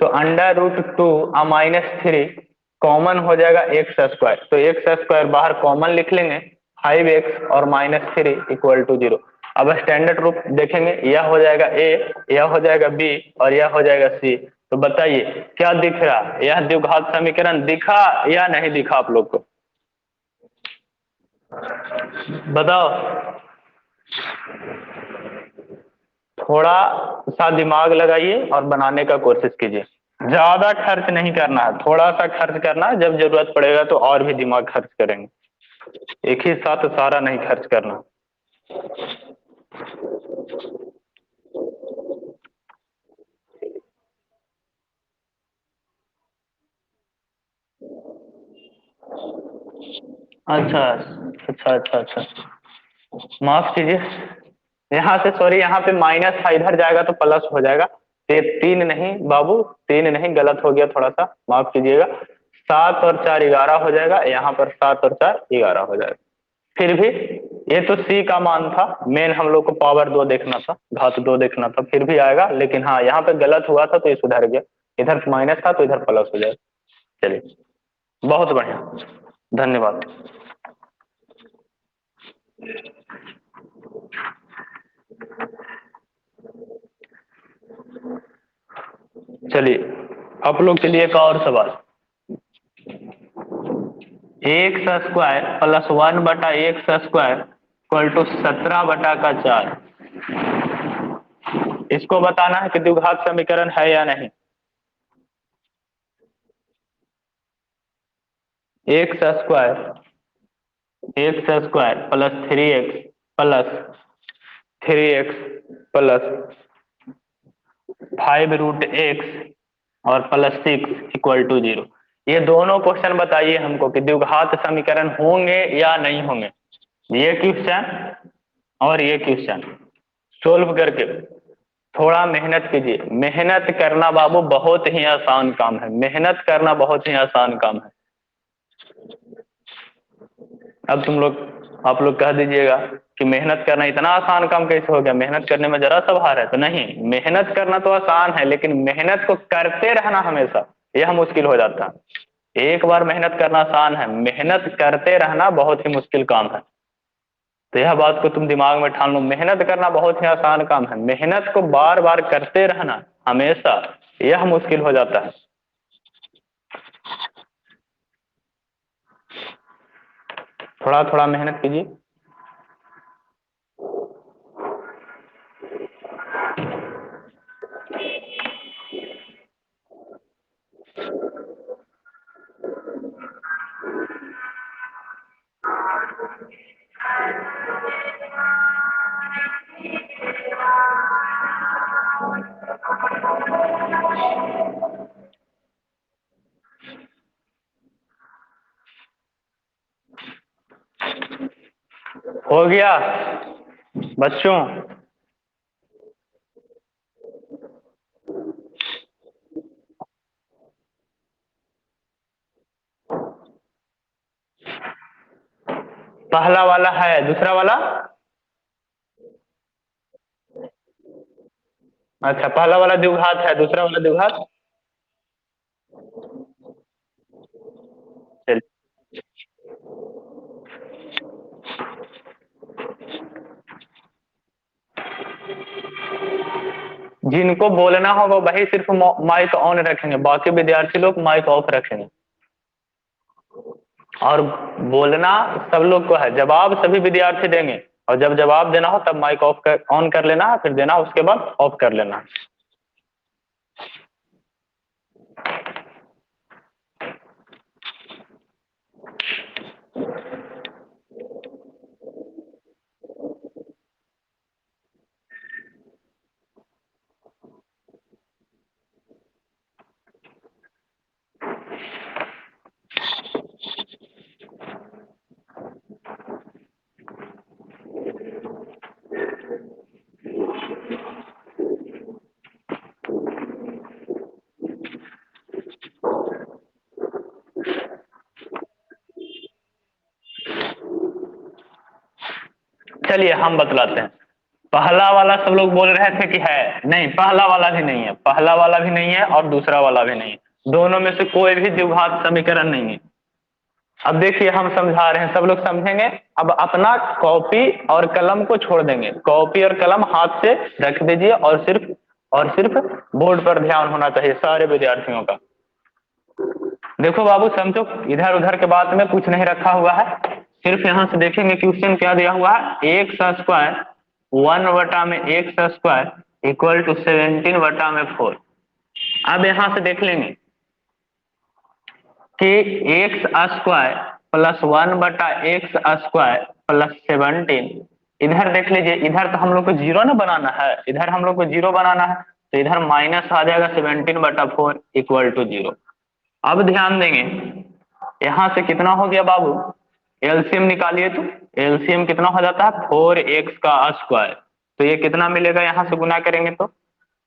तो √2 -3 कॉमन हो जाएगा x², तो x² बाहर कॉमन लिख लेंगे, 5x और -3 इक्वल टू 0। अब स्टैंडर्ड रूप देखेंगे, यह हो जाएगा a, यह हो जाएगा b और यह हो जाएगा c। तो बताइए क्या दिख रहा, यह द्विघात समीकरण दिखा या नहीं दिखा आप लोग को, बताओ। थोड़ा सा दिमाग लगाइए और बनाने का कोशिश कीजिए। ज्यादा खर्च नहीं करना है, थोड़ा सा खर्च करना है, जब जरूरत पड़ेगा तो और भी दिमाग खर्च करेंगे, एक ही साथ सारा नहीं खर्च करना। अच्छा अच्छा अच्छा अच्छा, माफ कीजिए, यहाँ से सॉरी, यहाँ पे माइनस था, इधर जाएगा तो प्लस हो जाएगा। तीन नहीं बाबू, तीन नहीं, गलत हो गया थोड़ा सा, माफ कीजिएगा। 7 और 4 11 हो जाएगा, यहाँ पर 7 और 4 11 हो जाएगा। फिर भी ये तो सी का मान था, मेन हम लोग को पावर 2 देखना था, घात 2 देखना था, फिर भी आएगा, लेकिन हाँ यहाँ पे गलत हुआ था तो ये सुधर गया, इधर माइनस था तो इधर प्लस हो जाएगा। चलिए, बहुत बढ़िया, धन्यवाद। चलिए, आप लोग के लिए एक और सवाल। X square plus 1/x² equal to 17/4, इसको बताना है कि द्विघात समीकरण है या नहीं। X square plus 3x plus 3x plus 5√x और +6 इक्वल टू 0, ये दोनों क्वेश्चन बताइए हमको कि द्विघात समीकरण होंगे या नहीं होंगे। ये क्वेश्चन और ये क्वेश्चन सोल्व करके थोड़ा मेहनत कीजिए, मेहनत करना बाबू बहुत ही आसान काम है, मेहनत करना बहुत ही आसान काम है। अब तुम लोग आप लोग कह दीजिएगा कि मेहनत करना इतना आसान काम कैसे हो गया, मेहनत करने में जरा सा भार है, तो नहीं, मेहनत करना तो आसान है, लेकिन मेहनत को करते रहना हमेशा यह मुश्किल हो जाता है। एक बार मेहनत करना आसान है, मेहनत करते रहना बहुत ही मुश्किल काम है। तो यह बात को तुम दिमाग में ठान लो, मेहनत करना बहुत ही आसान काम है, मेहनत को बार बार करते रहना हमेशा यह मुश्किल हो जाता है। थोड़ा थोड़ा मेहनत कीजिए। हो गया बच्चों। पहला वाला है, दूसरा वाला। अच्छा, पहला वाला द्विघात है, दूसरा वाला द्विघात। चलिए, जिनको बोलना होगा वही सिर्फ माइक ऑन रखेंगे, बाकी विद्यार्थी लोग माइक ऑफ रखेंगे। और बोलना सब लोग को है, जवाब सभी विद्यार्थी देंगे, और जब जवाब देना हो तब माइक ऑन कर लेना है, फिर देना, उसके बाद ऑफ कर लेना। चलिए हम बतलाते हैं। पहला वाला सब लोग बोल रहे थे कि है नहीं, पहला वाला भी नहीं है, पहला वाला भी नहीं है और दूसरा वाला भी नहीं है, दोनों में से कोई भी द्विघात समीकरण नहीं है। अब देखिए हम समझा रहे हैं, सब लोग समझेंगे। अब अपना कॉपी और कलम को छोड़ देंगे, कॉपी और कलम हाथ से रख दीजिए, और सिर्फ बोर्ड पर ध्यान होना चाहिए सारे विद्यार्थियों का। देखो बाबू समझो, इधर उधर के बात में कुछ नहीं रखा हुआ है, सिर्फ यहाँ से देखेंगे क्वेश्चन क्या दिया हुआ है। X square 1/x² equal to 17/4, अब यहां से देख लेंगे कि एक्स स्क्वायर प्लस 1/x² + 17, इधर देख लीजिए, इधर तो हम लोग को जीरो ना बनाना है, इधर हम लोग को जीरो बनाना है, तो इधर माइनस आ जाएगा 17/4 = 0। अब ध्यान देंगे, यहां से कितना हो गया बाबू, एलसीएम निकालिए, तो एलसीएम कितना हो जाता है 4x²। तो ये कितना मिलेगा, यहां से गुना करेंगे तो,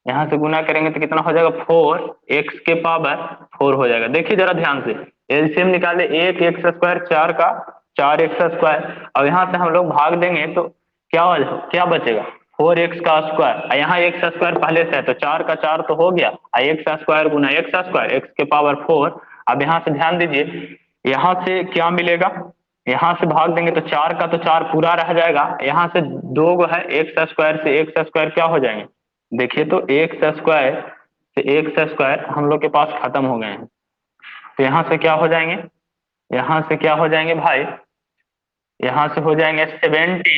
यहां से गुना करेंगे तो कितना हो जाएगा 4x⁴ हो जाएगा। देखिए जरा ध्यान से, एलसीएम निकाले, 1x², 4 का 4x², और यहां से हम लोग भाग देंगे तो क्या क्या बचेगा 4x²। यहाँ x² पहले से है तो 4 का 4 तो हो गया, x² गुना x², x⁴। अब यहाँ से ध्यान दीजिए, यहाँ से क्या मिलेगा, यहाँ से भाग देंगे तो 4 का तो 4 पूरा रह जाएगा, यहाँ से दो गो है, x² से x² क्या हो जाएंगे, देखिए तो x² से x² हम लोग के पास खत्म हो गए हैं, तो यहाँ से क्या हो जाएंगे, यहाँ से क्या हो जाएंगे भाई, यहाँ से हो जाएंगे 17x²,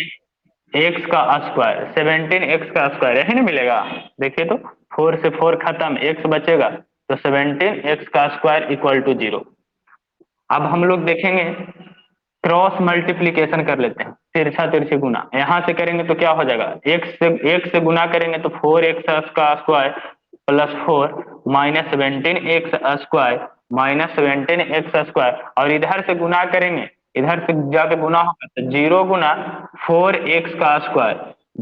17x², यही नहीं मिलेगा। देखिए तो 4 से 4 खत्म, x बचेगा, तो 17x² = 0। अब हम लोग देखेंगे, क्रॉस मल्टीप्लीकेशन कर लेते हैं, तिरछा तिरछी गुना, यहां से करेंगे तो क्या हो जाएगा, एक से गुना करेंगे तो 4x² + 4 -17x² और इधर से गुना करेंगे, इधर से जाके गुना होगा तो 0 गुना 4x²,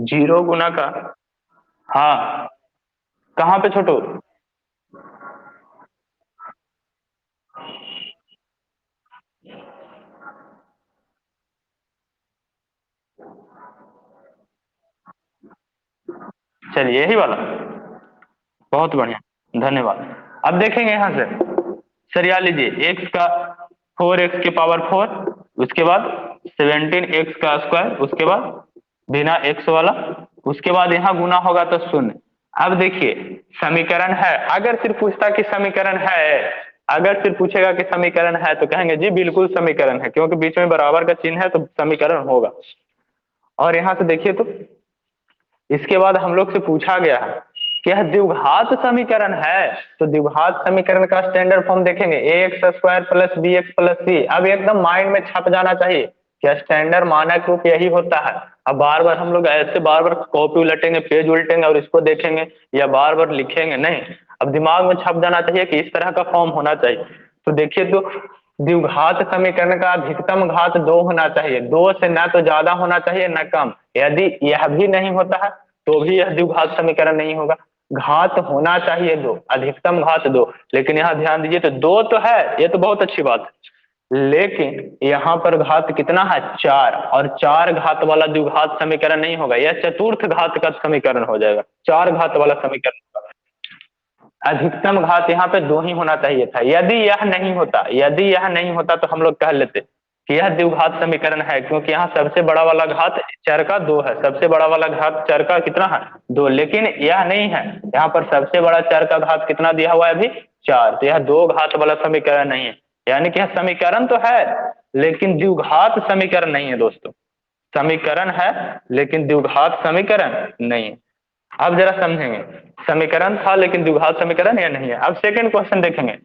0 गुना का, हाँ कहाँ पे छोटू, चलिए यही वाला, बहुत बढ़िया, धन्यवाद। अब देखेंगे यहां से, सरिया लीजिए, x का 4x⁴, उसके बाद 17x², उसके बाद बिना x वाला, उसके बाद यहाँ गुना होगा तो शून्य। अब देखिए समीकरण है, अगर सिर्फ पूछता कि समीकरण है, अगर सिर्फ पूछेगा कि समीकरण है तो कहेंगे जी बिल्कुल समीकरण है, क्योंकि बीच में बराबर का चिन्ह है तो समीकरण होगा। और यहाँ से देखिए तो, इसके बाद हम लोग से पूछा गया है कि यह द्विघात समीकरण है, तो द्विघात समीकरण का स्टैंडर्ड फॉर्म देखेंगे, ax² + bx + c। अब एकदम माइंड में छप जाना चाहिए कि स्टैंडर्ड मानक रूप यही होता है। अब बार बार हम लोग ऐसे बार बार कॉपी उलटेंगे, पेज उल्टेंगे और इसको देखेंगे या बार बार लिखेंगे नहीं, अब दिमाग में छप जाना चाहिए कि इस तरह का फॉर्म होना चाहिए। तो देखिए तो, द्विघात समीकरण का अधिकतम घात 2 होना चाहिए, 2 से ना तो ज्यादा होना चाहिए ना कम, यदि यह भी नहीं होता है तो भी यह द्विघात समीकरण नहीं होगा। घात होना चाहिए 2, अधिकतम घात 2, लेकिन यहाँ ध्यान दीजिए तो 2 तो है, ये तो बहुत अच्छी बात है, लेकिन यहाँ पर घात कितना है 4, और 4 घात वाला द्विघात समीकरण नहीं होगा, यह चतुर्थ घात का समीकरण हो जाएगा, 4 घात वाला समीकरण होगा। अधिकतम घात यहाँ पे 2 ही होना चाहिए था, यदि यह नहीं होता, यदि यह नहीं होता तो हम लोग कह लेते कि यह द्विघात समीकरण है, क्योंकि यहाँ सबसे बड़ा वाला घात चर का 2 है, सबसे बड़ा वाला घात चर का कितना है 2, लेकिन यह नहीं है, यहाँ पर सबसे बड़ा चर का घात कितना दिया हुआ है अभी 4, तो यह 2 घात वाला समीकरण नहीं है, यानी कि यह समीकरण तो है लेकिन द्विघात समीकरण नहीं है दोस्तों, समीकरण है लेकिन द्विघात समीकरण नहीं है। अब जरा समझेंगे, समीकरण था लेकिन द्विघात समीकरण या नहीं है। अब सेकंड क्वेश्चन देखेंगे,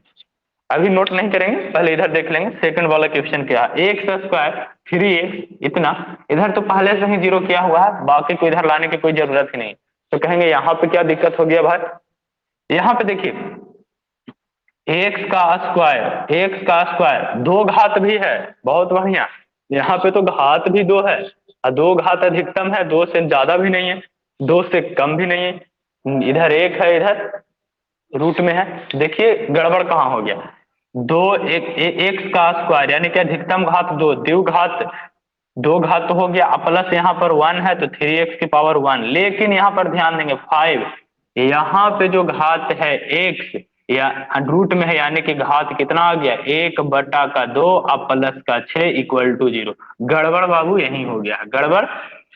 अभी नोट नहीं करेंगे, पहले इधर देख लेंगे सेकंड वाला क्वेश्चन क्या है, x² 3x इतना, इधर तो पहले से ही जीरो किया हुआ है, बाकी को इधर लाने की कोई जरूरत ही नहीं, तो कहेंगे यहाँ पे क्या दिक्कत हो गया भाई, यहाँ पे देखिए x² 2 घात भी है, बहुत बढ़िया, यहाँ पे तो घात भी 2 है और 2 घात अधिकतम है, 2 से ज्यादा भी नहीं है, 2 से कम भी नहीं है, इधर 1 है, इधर रूट में है, देखिए गड़बड़ कहाँ हो गया, दो x² यानी कि अधिकतम घात 2, द्विघात 2 घात तो हो गया, प्लस यहाँ पर 1 है तो 3x⁴ लेकिन यहाँ पर ध्यान देंगे 5, यहाँ पे जो घात है x या रूट में है, यानी कि घात कितना आ गया 1/2 अब प्लस का 6 = 0। गड़बड़ बाबू यही हो गया, गड़बड़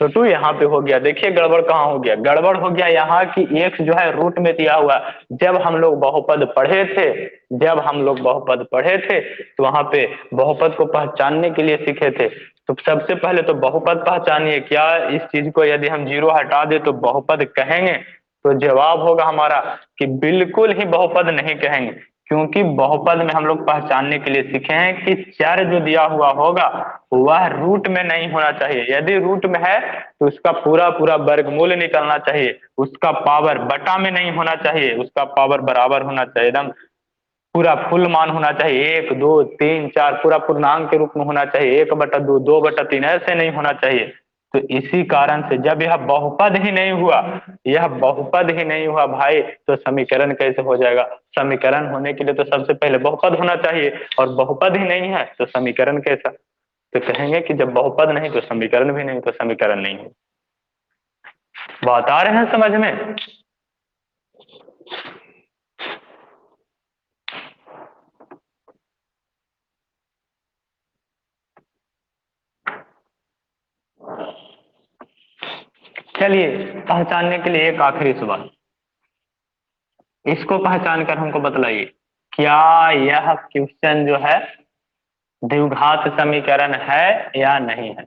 छोटू यहाँ पे हो गया, देखिए गड़बड़ कहाँ हो गया, गड़बड़ हो गया यहाँ की x जो है रूट में दिया हुआ, जब हम लोग बहुपद पढ़े थे, जब हम लोग बहुपद पढ़े थे तो वहां पे बहुपद को पहचानने के लिए सीखे थे, तो सबसे पहले तो बहुपद पहचानिए, क्या इस चीज को यदि हम जीरो हटा दे तो बहुपद कहेंगे, तो जवाब होगा हमारा कि बिल्कुल ही बहुपद नहीं कहेंगे, क्योंकि बहुपद में हम लोग पहचानने के लिए सीखे हैं कि चर जो दिया हुआ होगा वह रूट में नहीं होना चाहिए। यदि रूट में है तो उसका पूरा पूरा वर्गमूल निकलना चाहिए, उसका पावर बटा में नहीं होना चाहिए, उसका पावर बराबर होना चाहिए, एकदम पूरा फुल मान होना चाहिए, 1 2 3 4 पूरा पूर्णांक के रूप में होना चाहिए, 1/2 2/3 ऐसे नहीं होना चाहिए। तो इसी कारण से जब यह बहुपद ही नहीं हुआ, यह बहुपद ही नहीं हुआ भाई, तो समीकरण कैसे हो जाएगा? समीकरण होने के लिए तो सबसे पहले बहुपद होना चाहिए, और बहुपद ही नहीं है तो समीकरण कैसा? तो कहेंगे कि जब बहुपद नहीं तो समीकरण भी नहीं, तो समीकरण नहीं है। बात आ रहे हैं समझ में? चलिए पहचानने के लिए एक आखिरी सवाल, इसको पहचान कर हमको बतलाइए, क्या यह क्वेश्चन जो है द्विघात समीकरण है या नहीं है?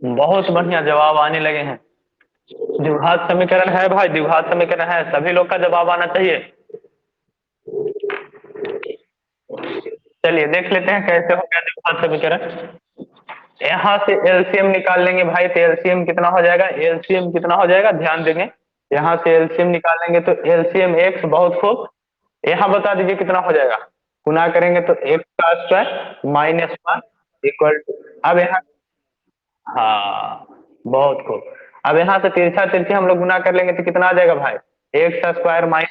बहुत बढ़िया जवाब आने लगे हैं। द्विघात समीकरण है भाई, द्विघात समीकरण है, सभी लोग का जवाब आना चाहिए। चलिए देख लेते हैं कैसे हो गया द्विघात समीकरण। यहाँ से एलसीएम निकाल लेंगे भाई, तो एलसीएम कितना हो जाएगा? एलसीएम कितना हो जाएगा ध्यान देंगे, यहाँ से एलसीएम निकालेंगे तो एलसीएम एक्स, बहुत खूब। यहाँ बता दीजिए कितना हो जाएगा? गुना करेंगे तो एक्स का स्क्वायर -1 इक्वल टू, अब यहाँ, हाँ बहुत खूब। अब यहाँ से तिरछा तिरछी हम लोग गुना कर लेंगे तो कितना आ जाएगा भाई? एक्स स्क्वायर -1,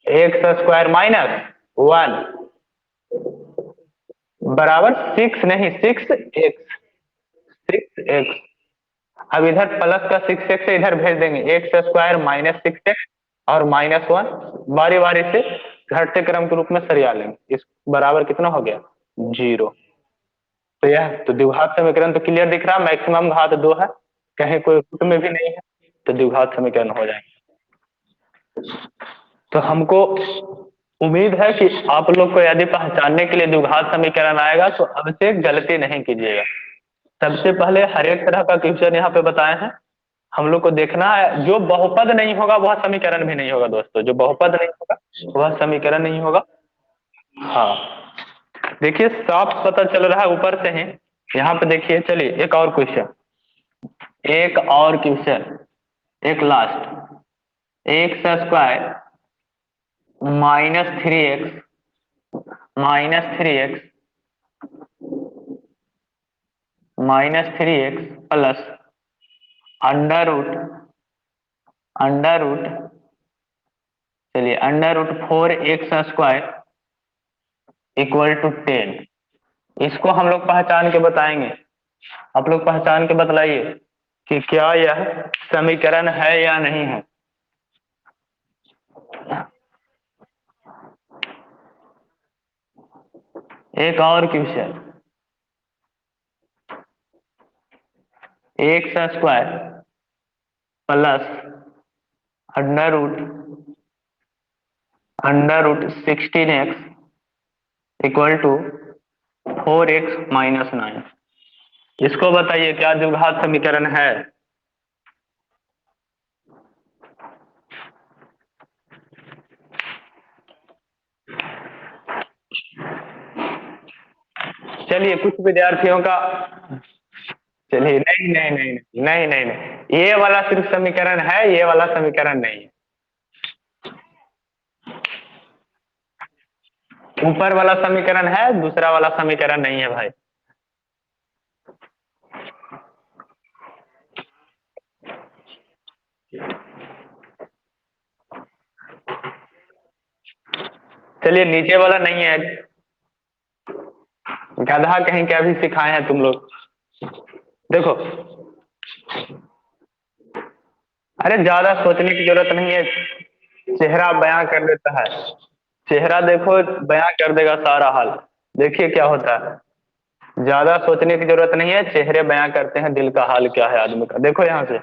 एक्स स्क्वायर -1 बराबर 6, नहीं 6x, 6x। अब इधर प्लस का 6x इधर भेज देंगे, एक्स स्क्वायर -6x और -1 बारी बारी से घटते क्रम के रूप में सरिया लेंगे, इस बराबर कितना हो गया? 0। तो यह तो द्विघात समीकरण तो क्लियर दिख रहा है, मैक्सिमम घात 2 है, कहीं कोई रूट में भी नहीं है, तो द्विघात समीकरण हो जाएंगे। तो हमको उम्मीद है कि आप लोग को यदि पहचानने के लिए द्विघात समीकरण आएगा तो अब से गलती नहीं कीजिएगा। सबसे पहले हर एक तरह का क्वेश्चन यहाँ पे बताए हैं, हम लोग को देखना है, जो बहुपद नहीं होगा वह समीकरण भी नहीं होगा दोस्तों, जो बहुपद नहीं होगा वह समीकरण नहीं होगा। हाँ देखिए साफ पता चल रहा है ऊपर से ही, यहाँ पे देखिए। चलिए एक और क्वेश्चन, एक और क्वेश्चन, एक last, x square -3x, -3x, -3x plus under root, under root, चलिए under root 4x² equal to 10। इसको हम लोग पहचान के बताएंगे, आप लोग पहचान के बतलाइए कि क्या यह समीकरण है या नहीं है। एक और question, x² plus under root 16x equal to 4x-9। इसको बताइए क्या द्विघात समीकरण है? चलिए कुछ विद्यार्थियों का, चलिए नहीं नहीं नहीं नहीं नहीं नहीं, ये वाला सिर्फ समीकरण है, ये वाला समीकरण नहीं है। ऊपर वाला समीकरण है, दूसरा वाला समीकरण नहीं है भाई। चलिए नीचे वाला नहीं है, गधा कहीं क्या भी सिखाए हैं तुम लोग। देखो, अरे ज्यादा सोचने की जरूरत नहीं है, चेहरा बयां कर देता है, चेहरा देखो बयां कर देगा सारा हाल। देखिए क्या होता है, ज्यादा सोचने की जरूरत नहीं है, चेहरे बयां करते हैं दिल का हाल क्या है आदमी का। देखो यहाँ से,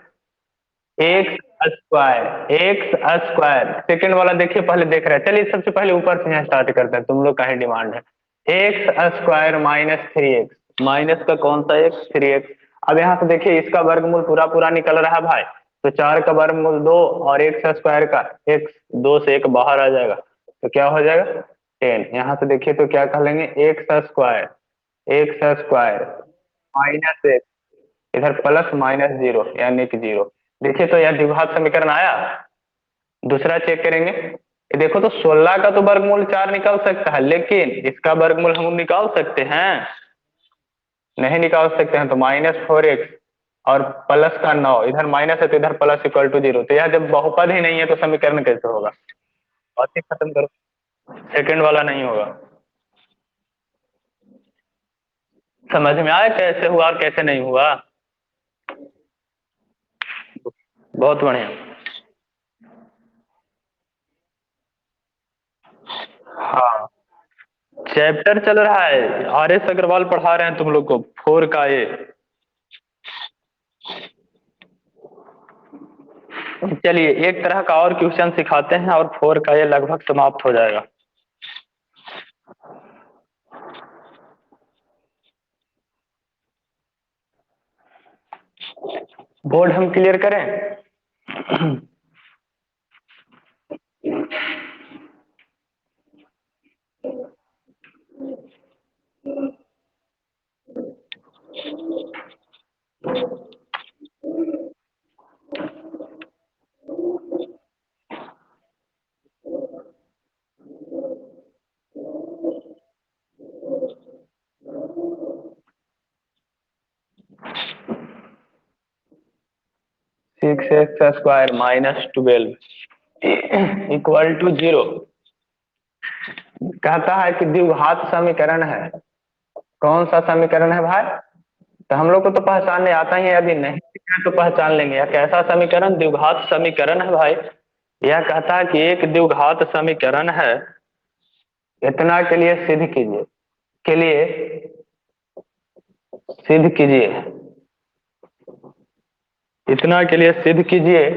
एक्स स्क्वायर सेकंड वाला देखिए, पहले देख रहे हैं। चलिए सबसे पहले ऊपर से यहाँ स्टार्ट करते हैं, तुम लोग का ही डिमांड है। x² - 3x, माइनस का कौन सा एक्स, 3x। अब यहाँ से देखिए, इसका वर्गमूल पूरा पूरा निकल रहा है भाई, तो 4 का वर्गमूल 2, और x² का x, 2 से 1 बाहर आ जाएगा, तो क्या हो जाएगा 10। यहाँ से देखिए तो क्या कह लेंगे, एक्स स्क्वायर -x, इधर प्लस माइनस जीरो यानी कि जीरो। देखिए तो यह द्विघात समीकरण आया। दूसरा चेक करेंगे, ये देखो तो 16 का तो वर्गमूल 4 निकाल सकता है, लेकिन इसका वर्गमूल हम निकाल सकते हैं, नहीं निकाल सकते हैं। तो -4x और प्लस का 9, इधर माइनस है तो इधर प्लस इक्वल टू जीरो। तो यह जब बहुपद ही नहीं है तो समीकरण कैसे होगा? बात ही खत्म करो, सेकंड वाला नहीं होगा। समझ में आया कैसे हुआ और कैसे नहीं हुआ? बहुत बढ़िया। हाँ, चैप्टर चल रहा है, आर एस अग्रवाल पढ़ा रहे हैं तुम लोग को, 4 का ये। चलिए एक तरह का और क्वेश्चन सिखाते हैं और 4 का ये लगभग समाप्त हो जाएगा। बोर्ड हम क्लियर करें? 6x² -12 equal to zero. कहता है कि द्विघात समीकरण है। कौन सा समीकरण है भाई? तो हम लोग को तो पहचानने आता ही है, यदि नहीं सीखा तो पहचान लेंगे। यह कैसा समीकरण? द्विघात समीकरण है भाई। यह कहता है कि एक द्विघात समीकरण है, इतना के लिए सिद्ध कीजिए, के लिए सिद्ध कीजिए, इतना के लिए सिद्ध कीजिए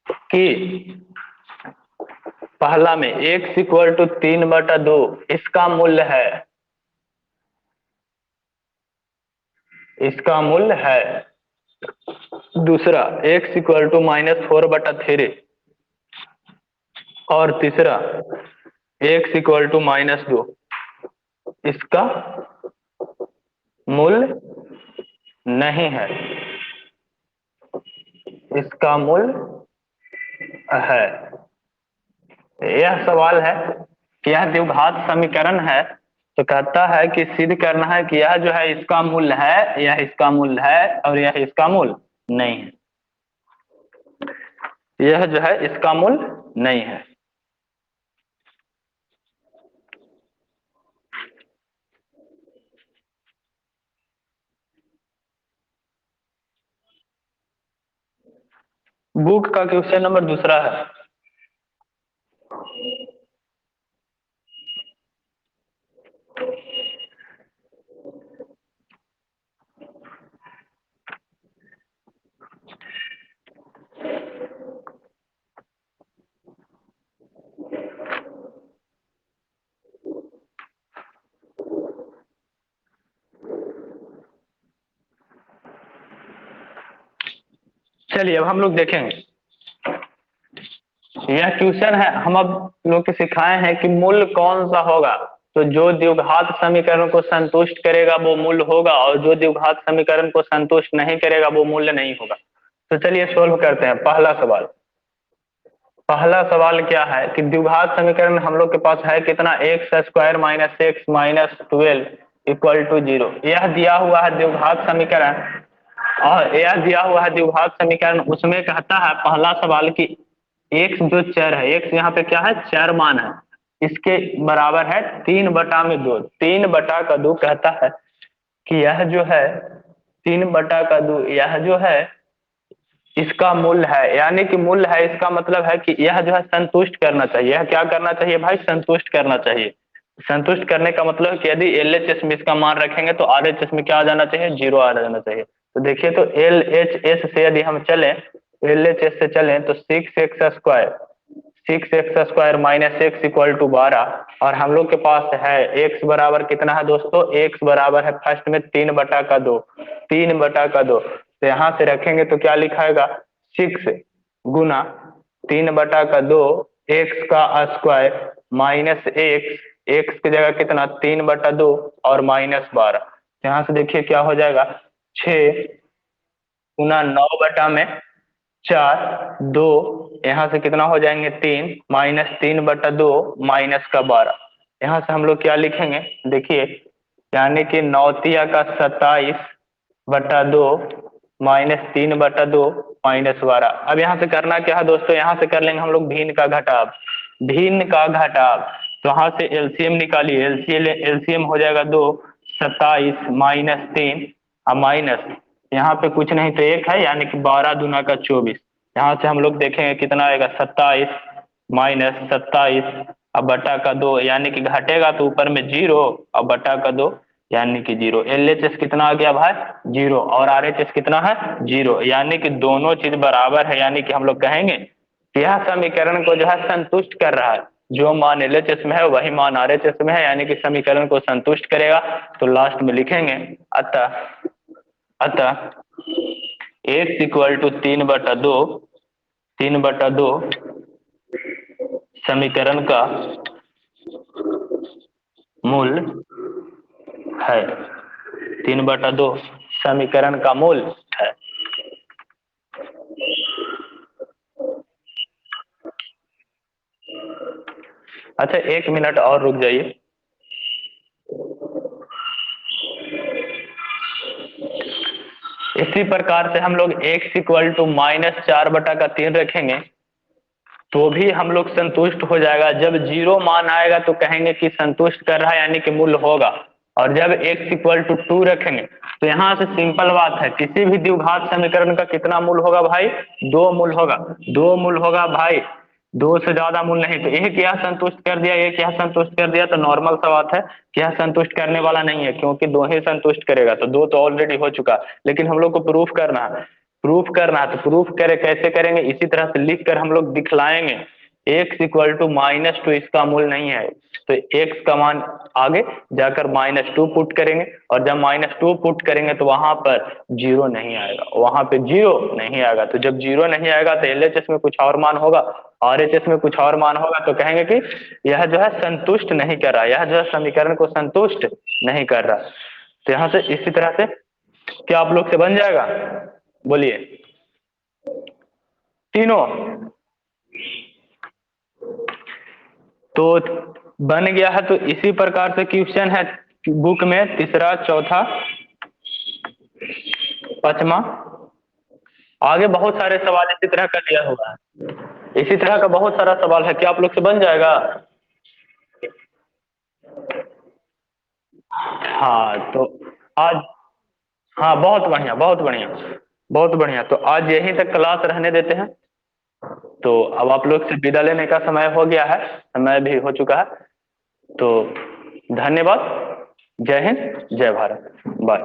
कि पहला में x = 3/2 इसका मूल्य है, इसका मूल्य है। दूसरा x = -4/3, और तीसरा x = -2 इसका मूल्य नहीं है, इसका मूल्य है। यह सवाल है कि यह द्विघात समीकरण है, तो कहता है कि सिद्ध करना है कि यह जो है इसका मूल्य है, यह इसका मूल्य है, और यह इसका मूल्य नहीं है। यह जो है इसका मूल्य नहीं है। बुक का क्वेश्चन नंबर दूसरा है। चलिए अब हम लोग देखेंगे, यह क्वेश्चन है, हम अब लोग के सिखाए हैं कि मूल्य कौन सा होगा। तो जो द्विघात समीकरण को संतुष्ट करेगा वो मूल्य होगा, और जो द्विघात समीकरण को संतुष्ट नहीं करेगा वो मूल्य नहीं होगा। तो चलिए सोल्व करते हैं पहला सवाल। पहला सवाल क्या है कि द्विघात समीकरण हम लोग के पास है कितना, x² - x -12 = 0। यह दिया हुआ है द्विघात समीकरण, और यह दिया हुआ है द्विघात समीकरण। उसमें कहता है पहला सवाल की एक्स जो चर है, एक्स यहाँ पे क्या है, चर मान है, इसके बराबर है 3/2। 3/2 कहता है कि यह जो है 3/2, यह जो है इसका मूल्य है, यानी कि मूल्य है, इसका मतलब है कि यह जो है संतुष्ट करना चाहिए। यह क्या करना चाहिए भाई? संतुष्ट करना चाहिए। संतुष्ट करने का मतलब कि यदि LHS में इसका मान रखेंगे तो RHS में क्या आ जाना चाहिए, 0 आ जाना चाहिए। तो देखिए, तो LHS से यदि हम चलें, LHS से चलें तो 6x² minus x equal to 12, और हम लोग के पास है x बराबर कितना है दोस्तों, x बराबर है फर्स्ट में 3/2, 3/2। तो यहाँ से रखेंगे तो क्या लिखाएगा, 6 गुना 3/2 एक्स का स्क्वायर माइनस एक्स की जगह कितना 3/2 और -12। यहाँ से देखिए क्या हो जाएगा, 6 गुना 9/4, 2, यहाँ से कितना हो जाएंगे 3, -3/2 -12। यहाँ से हम लोग क्या लिखेंगे, देखिए, यानी कि 9 का 27/2 -3/2 -12। अब यहाँ से करना क्या है दोस्तों, यहाँ से कर लेंगे हम लोग भिन्न का घटाव, भिन्न का घटाव। तो यहाँ से एलसीएम निकालिए, एलसीएम हो जाएगा 2, 27 -3 और माइनस, यहाँ पे कुछ नहीं तो एक है, यानी कि 12 दूना का 24। यहाँ से हम लोग देखेंगे कितना आएगा, 27 -27 अब बटा का 2, यानी कि घटेगा तो ऊपर में 0 और बटा का 2 यानी कि 0। LHS कितना आ गया भाई, 0, और RHS कितना है, 0, यानी कि दोनों चीज बराबर है। यानी कि हम लोग कहेंगे कि यह समीकरण को जो है संतुष्ट कर रहा है, जो मान LHS में है वही मान RHS में है, यानी कि समीकरण को संतुष्ट करेगा। तो लास्ट में लिखेंगे, अतः अतः एक्स इक्वल टू 3/2, 3/2 समीकरण का मूल है, 3/2 समीकरण का मूल है। अच्छा, 1 मिनट और रुक जाइए। इसी प्रकार से हम लोग x इक्वल टू -4/3 रखेंगे तो भी हम लोग संतुष्ट हो जाएगा। जब 0 मान आएगा तो कहेंगे कि संतुष्ट कर रहा है, यानी कि मूल होगा। और जब x इक्वल टू 2 रखेंगे तो यहाँ से सिंपल बात है, किसी भी द्विघात समीकरण का कितना मूल होगा भाई, 2 मूल होगा, 2 मूल होगा भाई, 2 से ज्यादा मूल नहीं। तो एक यह संतुष्ट कर दिया, एक यह संतुष्ट कर दिया, तो नॉर्मल सा बात है कि यह संतुष्ट करने वाला नहीं है, क्योंकि 2 ही संतुष्ट करेगा। तो 2 तो ऑलरेडी हो चुका, लेकिन हम लोग को प्रूफ करना है, प्रूफ करना है। तो प्रूफ करे कैसे करेंगे, इसी तरह से लिख कर हम लोग दिखलाएंगे। x इक्वल टू -2 इसका मूल नहीं है, तो x का मान आगे जाकर -2 पुट करेंगे, और जब -2 पुट करेंगे तो वहां पर 0 नहीं आएगा, वहां पे 0 नहीं आएगा। तो जब 0 नहीं आएगा तो LHS में कुछ और मान होगा, RHS में कुछ और मान होगा, तो कहेंगे कि यह जो है संतुष्ट नहीं कर रहा, यह जो है समीकरण को संतुष्ट नहीं कर रहा। तो यहाँ से इसी तरह से क्या आप लोग से बन जाएगा, बोलिए, तीनों तो बन गया है। तो इसी प्रकार से क्वेश्चन है बुक में, तीसरा, चौथा, पांचवा, आगे बहुत सारे सवाल इसी तरह का दिया हुआ है, इसी तरह का बहुत सारा सवाल है। क्या आप लोग से बन जाएगा? हाँ तो आज, हाँ बहुत बढ़िया, बहुत बढ़िया, बहुत बढ़िया। तो आज यहीं तक क्लास रहने देते हैं। तो अब आप लोग से विदा लेने का समय हो गया है, समय भी हो चुका है। तो धन्यवाद, जय हिंद, जय भारत, बाय।